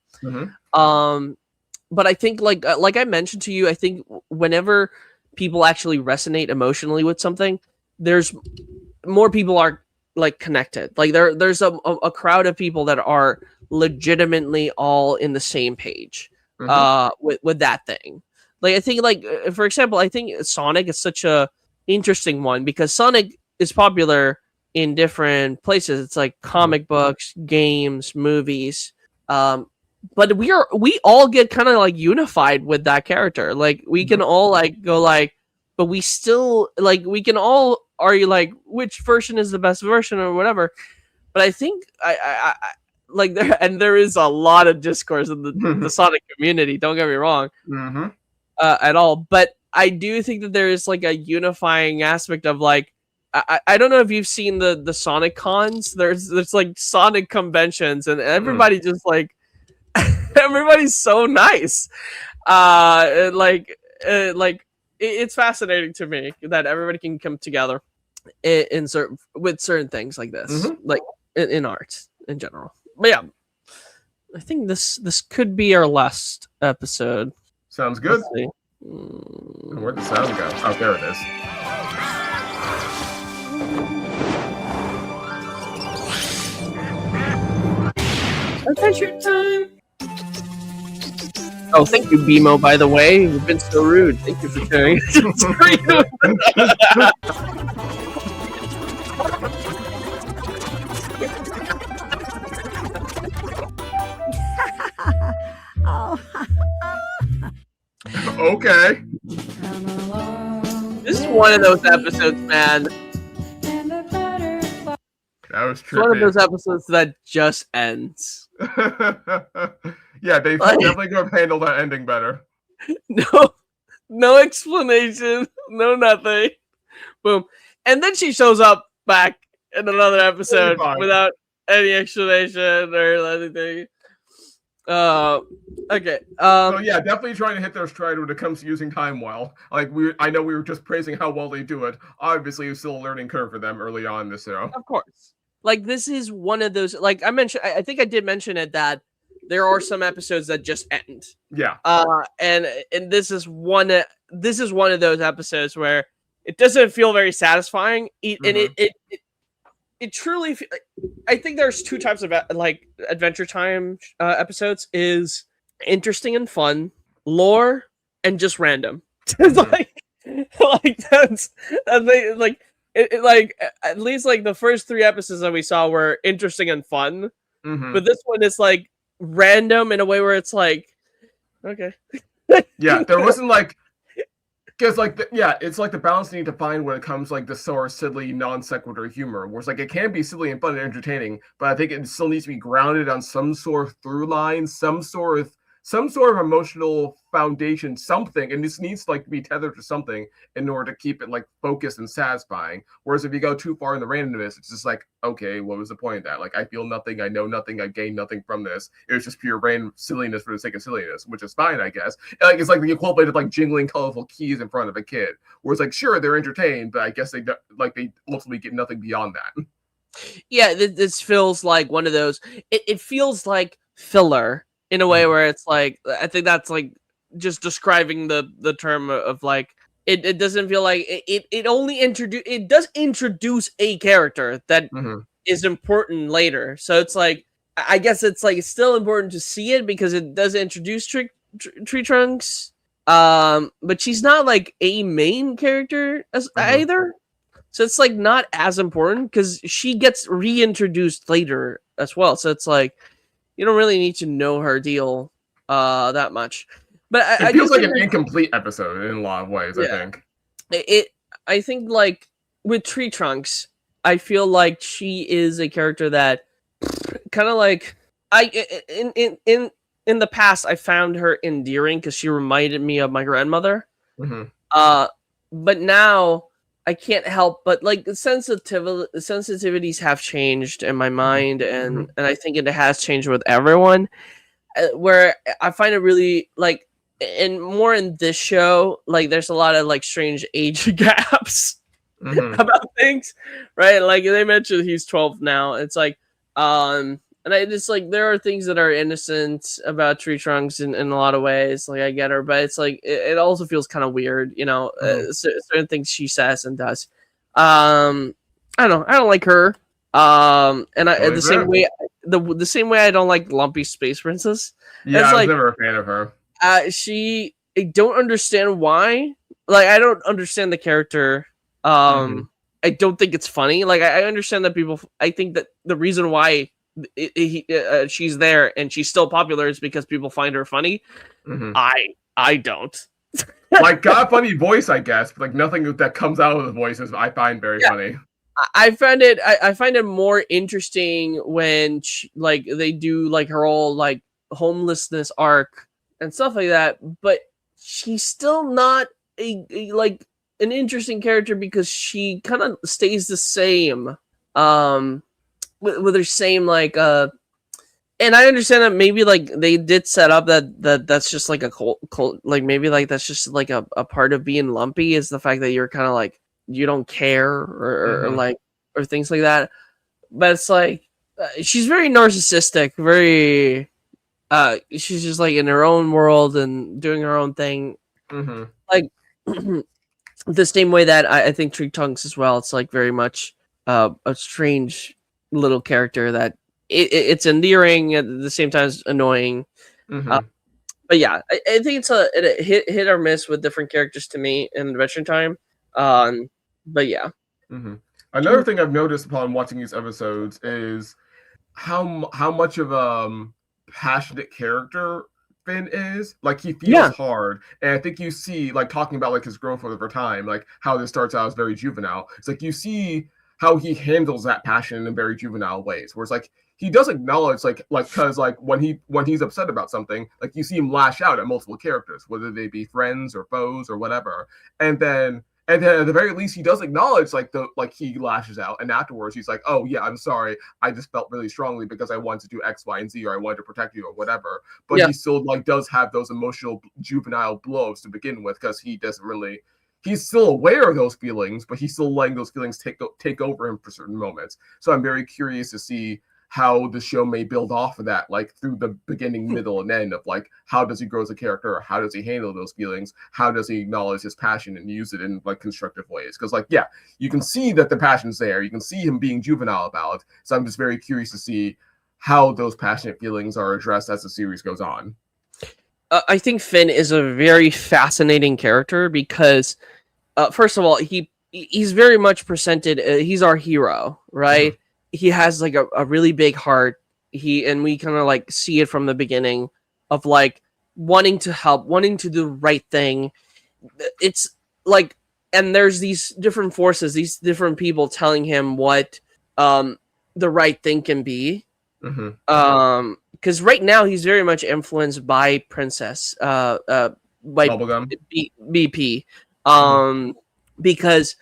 But I think, like I mentioned to you, I think whenever people actually resonate emotionally with something, there's more people are like connected. Like there's a crowd of people that are legitimately all in the same page with that thing. Like I think, like for example, I think Sonic is such a interesting one because Sonic is popular in different places. It's like comic books, games, movies. But we all get kind of like unified with that character. Like we can all like go like, but we still like we can all argue like which version is the best version or whatever. But I think I like there is a lot of discourse in the Sonic community. Don't get me wrong, at all. But I do think that there is like a unifying aspect of like I don't know if you've seen the Sonic cons. There's like Sonic conventions, and everybody just like everybody's so nice. It's fascinating to me that everybody can come together in certain things like this, like in art in general. But yeah, I think this could be our last episode. Sounds good. Where'd the sound go? Oh, there it is. Adventure time. Oh, thank you, BMO, by the way. You've been so rude. Thank you for sharing. Okay. This is one of those episodes, man. That was It's one of trippy. those episodes that just ends. Yeah, they definitely could have handled that ending better. No explanation, no nothing. Boom. And then she shows up back in another episode without any explanation or anything. Okay. So yeah, definitely trying to hit their stride when it comes to using time well. Like I know we were just praising how well they do it. Obviously, it's still a learning curve for them early on in this show. Of course. Like this is one of those. Like I mentioned, I think I did mention it that there are some episodes that just end. Yeah. And this is one. This is one of those episodes where it doesn't feel very satisfying, and it truly. I think there's two types of like Adventure Time episodes: is interesting and fun, lore, and just random. It's like that's like. Like at least like the first 3 episodes that we saw were interesting and fun, but this one is like random in a way where it's like, okay, yeah, there wasn't like, because like it's like the balance you need to find when it comes like the sort of silly non sequitur humor, where it's like it can be silly and fun and entertaining, but I think it still needs to be grounded on some sort of through line, some sort of emotional foundation, something, and this needs to like be tethered to something in order to keep it like focused and satisfying. Whereas if you go too far in the randomness, it's just like, okay, what was the point of that? Like, I feel nothing, I know nothing, I gain nothing from this. It was just pure random silliness for the sake of silliness, which is fine, I guess. And, like, it's like the equivalent of like jingling colorful keys in front of a kid, where it's like, sure, they're entertained, but I guess they ultimately get nothing beyond that. Yeah, this feels like one of those. It feels like filler in a way where it's like, I think that's like just describing the term of like, it doesn't feel like it only does introduce a character that is important later. So it's like, I guess it's like, it's still important to see it because it does introduce Tree Trunks. But she's not like a main character as either. So it's like not as important because she gets reintroduced later as well. So it's like, you don't really need to know her deal that much. But it feels like an incomplete episode in a lot of ways, I think. I think like with Tree Trunks, I feel like she is a character that kind of like in the past I found her endearing because she reminded me of my grandmother. But now I can't help but like the sensitivities have changed in my mind, and I think it has changed with everyone. Where I find it really like, and more in this show, like there's a lot of like strange age gaps about things, right? Like they mentioned he's 12 now. It's like, and I just like there are things that are innocent about Tree Trunks in a lot of ways. Like I get her, but it's like it also feels kind of weird, you know. Certain things she says and does. I don't like her. And the same way I don't like Lumpy Space Princess. Yeah, it's I was like, never a fan of her. I don't understand why. Like I don't understand the character. I don't think it's funny. Like I understand that people. I think that the reason why she's there and she's still popular is because people find her funny. I don't. Like, got a funny voice, I guess, but like nothing that comes out of the voices I find very funny. I find it more interesting when like they do like her whole like homelessness arc and stuff like that, but she's still not like an interesting character because she kind of stays the same with her same like and I understand that maybe like they did set up that's just like a cult like maybe like that's just like a part of being lumpy is the fact that you're kind of like you don't care or like or things like that, but it's like she's very narcissistic, very she's just like in her own world and doing her own thing, like the same way that I think Tree Tongues as well. It's like very much a strange little character that it's endearing at the same time as annoying. But yeah, I think it's a hit or miss with different characters to me in Adventure Time. But yeah. Another thing I've noticed upon watching these episodes is how much of a passionate character Finn is. Like, he feels hard, and I think you see, like, talking about like his growth over time, like how this starts out as very juvenile. It's like you see how he handles that passion in very juvenile ways, where it's like he does acknowledge like because like when he's upset about something, like you see him lash out at multiple characters, whether they be friends or foes or whatever, and then at the very least he does acknowledge like he lashes out, and afterwards he's like, oh yeah, I'm sorry, I just felt really strongly because I wanted to do X, Y, and Z, or I wanted to protect you or whatever. But he still like does have those emotional juvenile blows to begin with, because he doesn't really, he's still aware of those feelings, but he's still letting those feelings take over him for certain moments. So I'm very curious to see how the show may build off of that, like through the beginning, middle, and end of like how does he grow as a character, how does he handle those feelings, how does he acknowledge his passion and use it in like constructive ways. Because like, yeah, you can see that the passion's there, you can see him being juvenile about it. So I'm just very curious to see how those passionate feelings are addressed as the series goes on. I think Finn is a very fascinating character because first of all, he's very much presented, he's our hero, right? He has like a really big heart. And we kind of like see it from the beginning of like wanting to help, wanting to do the right thing. It's like, and there's these different forces, these different people telling him what the right thing can be. Because right now he's very much influenced by Princess, by Bubblegum. BP, because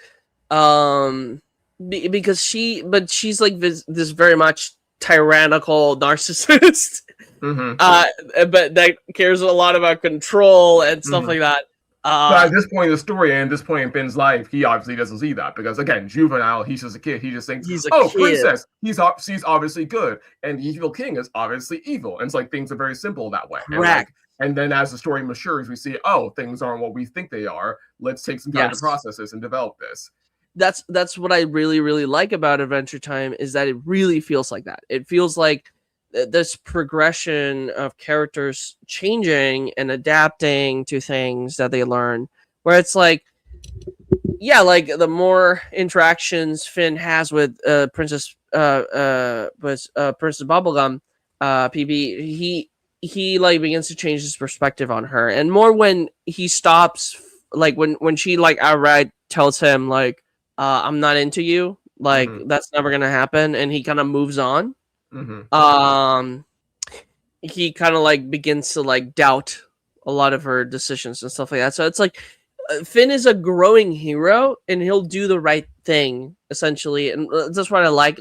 she's like this very much tyrannical narcissist, but that cares a lot about control and stuff like that. But at this point in the story and this point in Finn's life, he obviously doesn't see that, because again, juvenile, he's just a kid. He just thinks, princess, she's obviously good, and the evil king is obviously evil. And it's like things are very simple that way. Correct. And then as the story matures, we see, things aren't what we think they are. Let's take some time to process this and develop this. That's what I really, really like about Adventure Time, is that it really feels like that. It feels like this progression of characters changing and adapting to things that they learn, where it's like, yeah, like the more interactions Finn has with Princess Bubblegum, PB, he like begins to change his perspective on her, and more when he stops, like when she like outright tells him like, I'm not into you, like that's never gonna happen, and he kind of moves on. He kind of like begins to like doubt a lot of her decisions and stuff like that. So it's like Finn is a growing hero, and he'll do the right thing essentially, and that's what I like.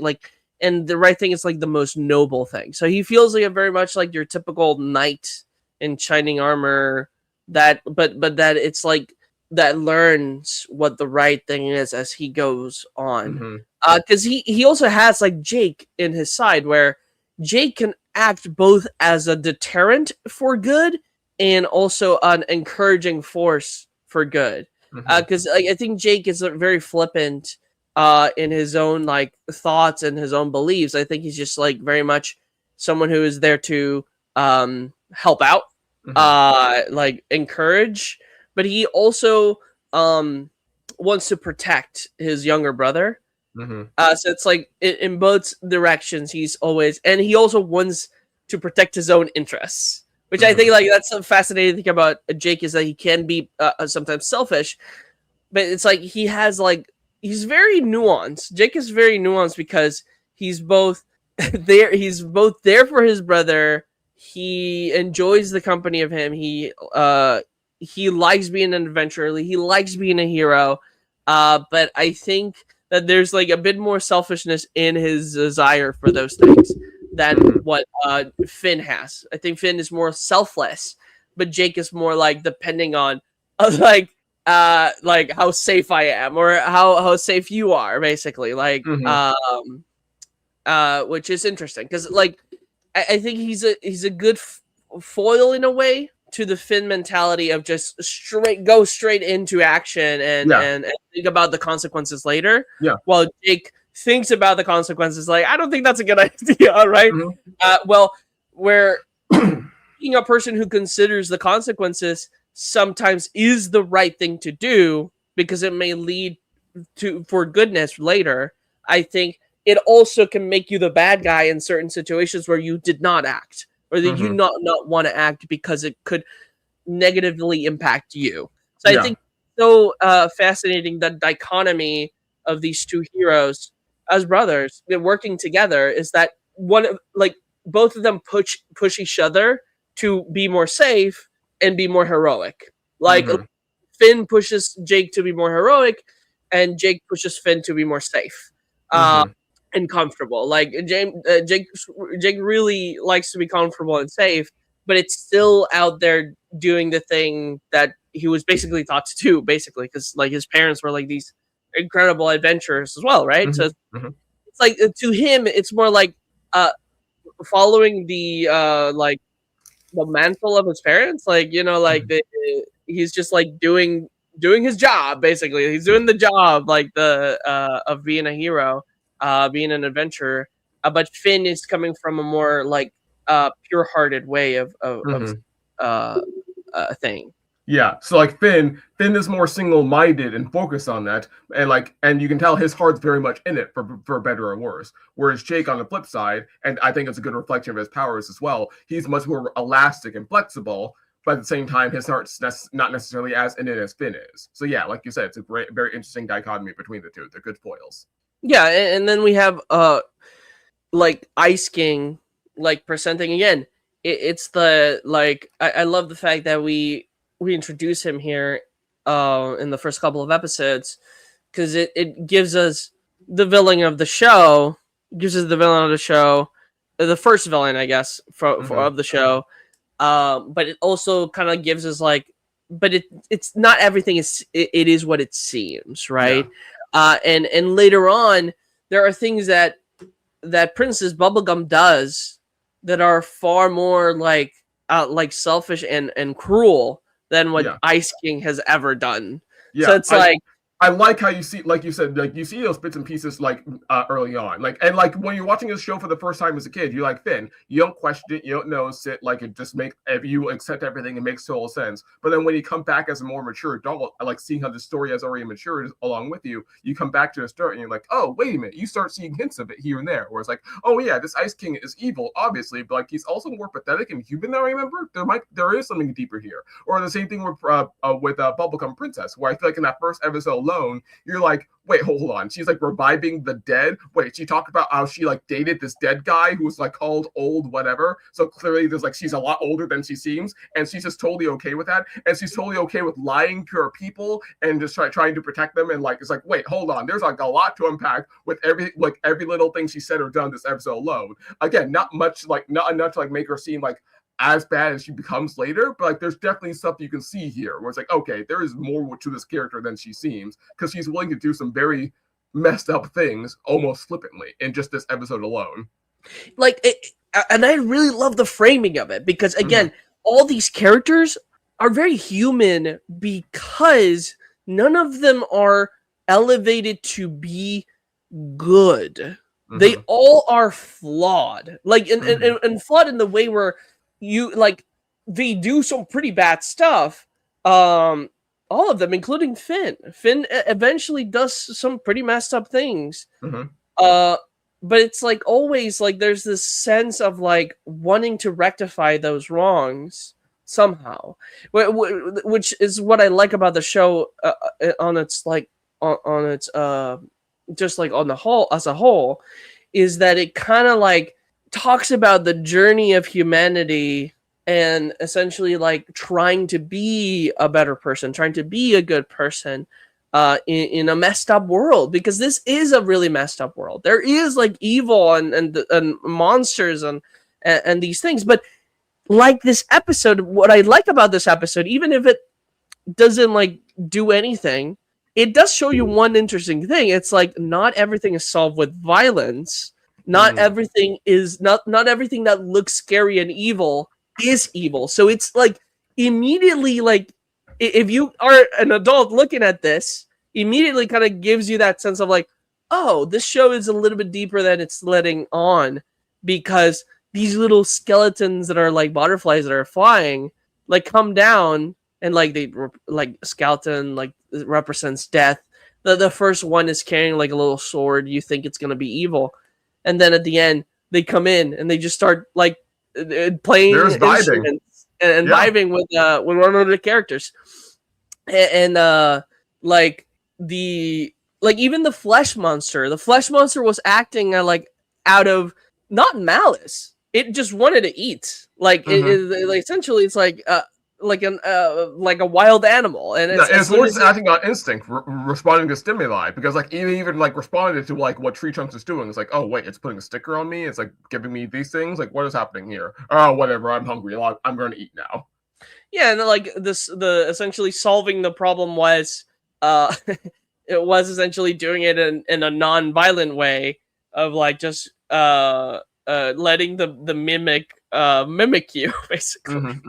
And the right thing is like the most noble thing. So he feels like a very much like your typical knight in shining armor, but that it's like that learns what the right thing is as he goes on. Because he also has like Jake in his side, where Jake can act both as a deterrent for good and also an encouraging force for good. Because I think Jake is very flippant in his own like thoughts and his own beliefs. I think he's just like very much someone who is there to help out, like encourage, but he also wants to protect his younger brother. So it's like in both directions, he's always, and he also wants to protect his own interests, which I think like that's a fascinating thing about Jake is that he can be sometimes selfish, but it's like he has like he's very nuanced. Jake is very nuanced because he's both there. He's both there for his brother. He enjoys the company of him. He likes being an adventurer. He likes being a hero. But I think that there's like a bit more selfishness in his desire for those things than what Finn has. I think Finn is more selfless, but Jake is more like depending on like how safe I am or how safe you are, basically. Like which is interesting because like I think he's a good foil in a way to the Finn mentality of just go straight into action and think about the consequences later. Yeah. While Jake thinks about the consequences, like I don't think that's a good idea, right? Well, where being a person who considers the consequences sometimes is the right thing to do because it may lead for goodness later. I think it also can make you the bad guy in certain situations where you did not act or that you not want to act because it could negatively impact you. So I think so fascinating the dichotomy of these two heroes as brothers working together is that both of them push each other to be more safe and be more heroic. Like Finn pushes Jake to be more heroic and Jake pushes Finn to be more safe. And comfortable. Like Jake really likes to be comfortable and safe, but it's still out there doing the thing that he was basically taught to do, basically, because like his parents were like these incredible adventurers as well, right? So it's like to him, it's more like following the the mantle of his parents, like he's just like doing his job, basically. He's doing the job like the of being a hero. Being an adventurer, but Finn is coming from a more like pure-hearted way of thing. Yeah, so like Finn is more single-minded and focused on that, and you can tell his heart's very much in it for better or worse. Whereas Jake, on the flip side, and I think it's a good reflection of his powers as well, he's much more elastic and flexible, but at the same time, his heart's not necessarily as in it as Finn is. So yeah, like you said, it's a very interesting dichotomy between the two. They're good foils. Yeah, and then we have like Ice King like presenting again. It's the like I love the fact that we introduce him here in the first couple of episodes because it gives us the villain of the show, the first villain, I guess, of the show. But it also kind of gives us like, but it's not everything it is what it seems, right? Yeah. And later on, there are things that Princess Bubblegum does that are far more like selfish and cruel than what Ice King has ever done. Yeah, so it's I like how you see, like you said, like you see those bits and pieces like early on, like when you're watching this show for the first time as a kid, you're like Finn, you don't question it, you don't notice it, like it just you accept everything and makes total sense. But then when you come back as a more mature adult, like seeing how the story has already matured along with you, you come back to the start and you're like, oh wait a minute, you start seeing hints of it here and there, where it's like, oh yeah, this Ice King is evil, obviously, but like he's also more pathetic and human than I remember. There is something deeper here. Or the same thing with Bubblegum Princess, where I feel like in that first episode alone, you're like, wait, hold on. She's like reviving the dead. Wait, she talked about how she like dated this dead guy who was like called old whatever. So clearly there's like she's a lot older than she seems, and she's just totally okay with that. And she's totally okay with lying to her people and just trying to protect them. And like it's like, wait, hold on. There's like a lot to unpack with every little thing she said or done this episode alone. Again, not enough to like make her seem like as bad as she becomes later, but like there's definitely stuff you can see here where it's like, okay, there is more to this character than she seems, because she's willing to do some very messed up things almost flippantly in just this episode alone. And I really love the framing of it, because again, all these characters are very human because none of them are elevated to be good. They all are flawed, and flawed in the way where you like they do some pretty bad stuff. All of them, including Finn. Finn eventually does some pretty messed up things. it's like always like there's this sense of like wanting to rectify those wrongs somehow, which is what I like about the show on its like on its just like on the whole as a whole, is that it kind of like talks about the journey of humanity and essentially like trying to be a better person, trying to be a good person in a messed up world, because this is a really messed up world. There is like evil and monsters and these things. But like this episode, what I like about this episode, even if it doesn't like do anything, it does show you one interesting thing. It's like not everything is solved with violence. Not everything is not everything that looks scary and evil is evil. So it's like immediately like if you are an adult looking at this, immediately kind of gives you that sense of like, oh, this show is a little bit deeper than it's letting on, because these little skeletons that are like butterflies that are flying like come down and like they like skeleton like represents death. The first one is carrying like a little sword. You think it's gonna be evil, and then at the end they come in and they just start like playing instruments and vibing with one of the characters, and like the like even the flesh monster was acting like out of not malice. It just wanted to eat. Like it essentially it's like a wild animal, and it's more just acting on instinct, responding to stimuli, because like even like responded to like what Tree Trunks is doing. It's like, oh wait, it's putting a sticker on me. It's like giving me these things. Like, what is happening here? Oh, whatever. I'm hungry. I'm going to eat now. Yeah, and like the essentially solving the problem was it was essentially doing it in a non-violent way of like just letting the mimic you basically.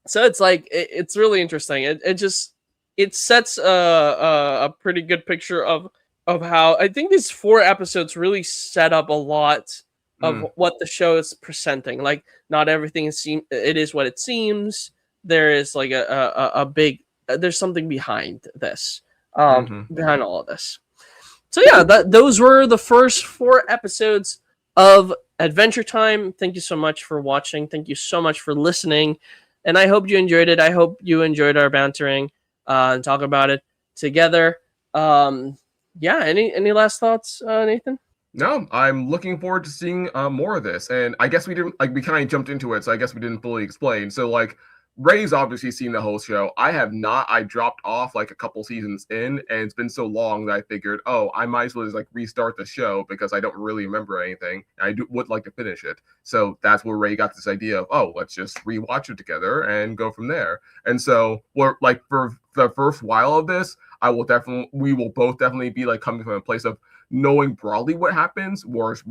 So it's like it's really interesting. It sets a pretty good picture of how I think these 4 episodes really set up a lot of what the show is presenting. Like not everything it is what it seems. There is like a big there's something behind this, behind all of this. So yeah, those were the first 4 episodes of Adventure Time. Thank you so much for watching. Thank you so much for listening. And I hope you enjoyed it. I hope you enjoyed our bantering and talk about it together. Yeah, any last thoughts, Nathan? No, I'm looking forward to seeing more of this. And I guess we didn't we kind of jumped into it, so I guess we didn't fully explain. So like Ray's obviously seen the whole show. I have not. I dropped off like a couple seasons in, and it's been so long that I figured, oh, I might as well just like restart the show because I don't really remember anything. And I would like to finish it. So that's where Ray got this idea of, oh, let's just rewatch it together and go from there. And so we're like for the first while of this, we will both definitely be like coming from a place of knowing broadly what happens, whereas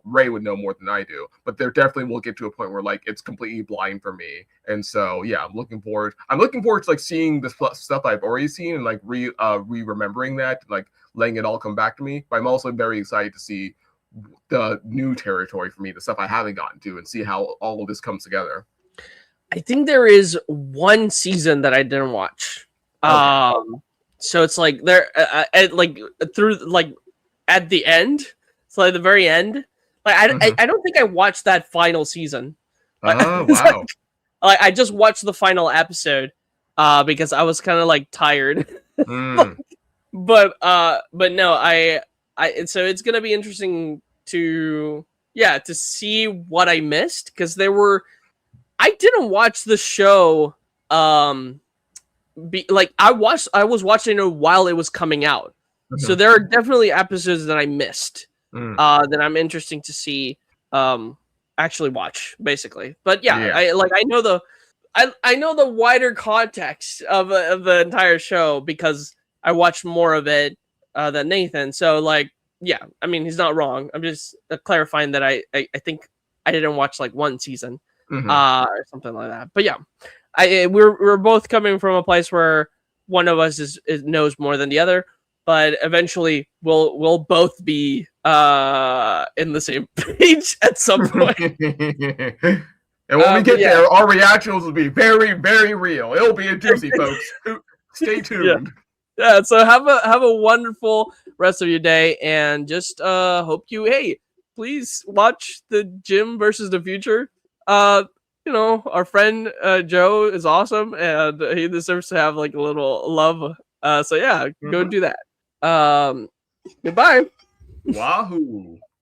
Ray would know more than I do, but there definitely will get to a point where like it's completely blind for me. And so yeah, I'm looking forward to like seeing the stuff I've already seen and like remembering that, like letting it all come back to me. But I'm also very excited to see the new territory for me, the stuff I haven't gotten to, and see how all of this comes together. I think there is one season that I didn't watch. Okay. So it's like there like through like at the end, so like the very end, like I don't think I watched that final season. Oh wow! Like I just watched the final episode because I was kind of like tired. But no, I so it's gonna be interesting to see what I missed, because I didn't watch the show I was watching it while it was coming out. So there are definitely episodes that I missed that I'm interested to see actually watch, basically. But I know the wider context of the entire show because I watched more of it than Nathan. So like I mean, he's not wrong. I'm just clarifying that I think I didn't watch like one season or something like that. But yeah, we're both coming from a place where one of us knows more than the other. But eventually, we'll both be in the same page at some point. And when we get there, our reactions will be very, very real. It'll be a doozy, folks. Stay tuned. Yeah. So have a wonderful rest of your day, and just hope you please watch the Jim versus the Future. You know, our friend Joe is awesome, and he deserves to have like a little love. So yeah, go do that. Goodbye. Wahoo!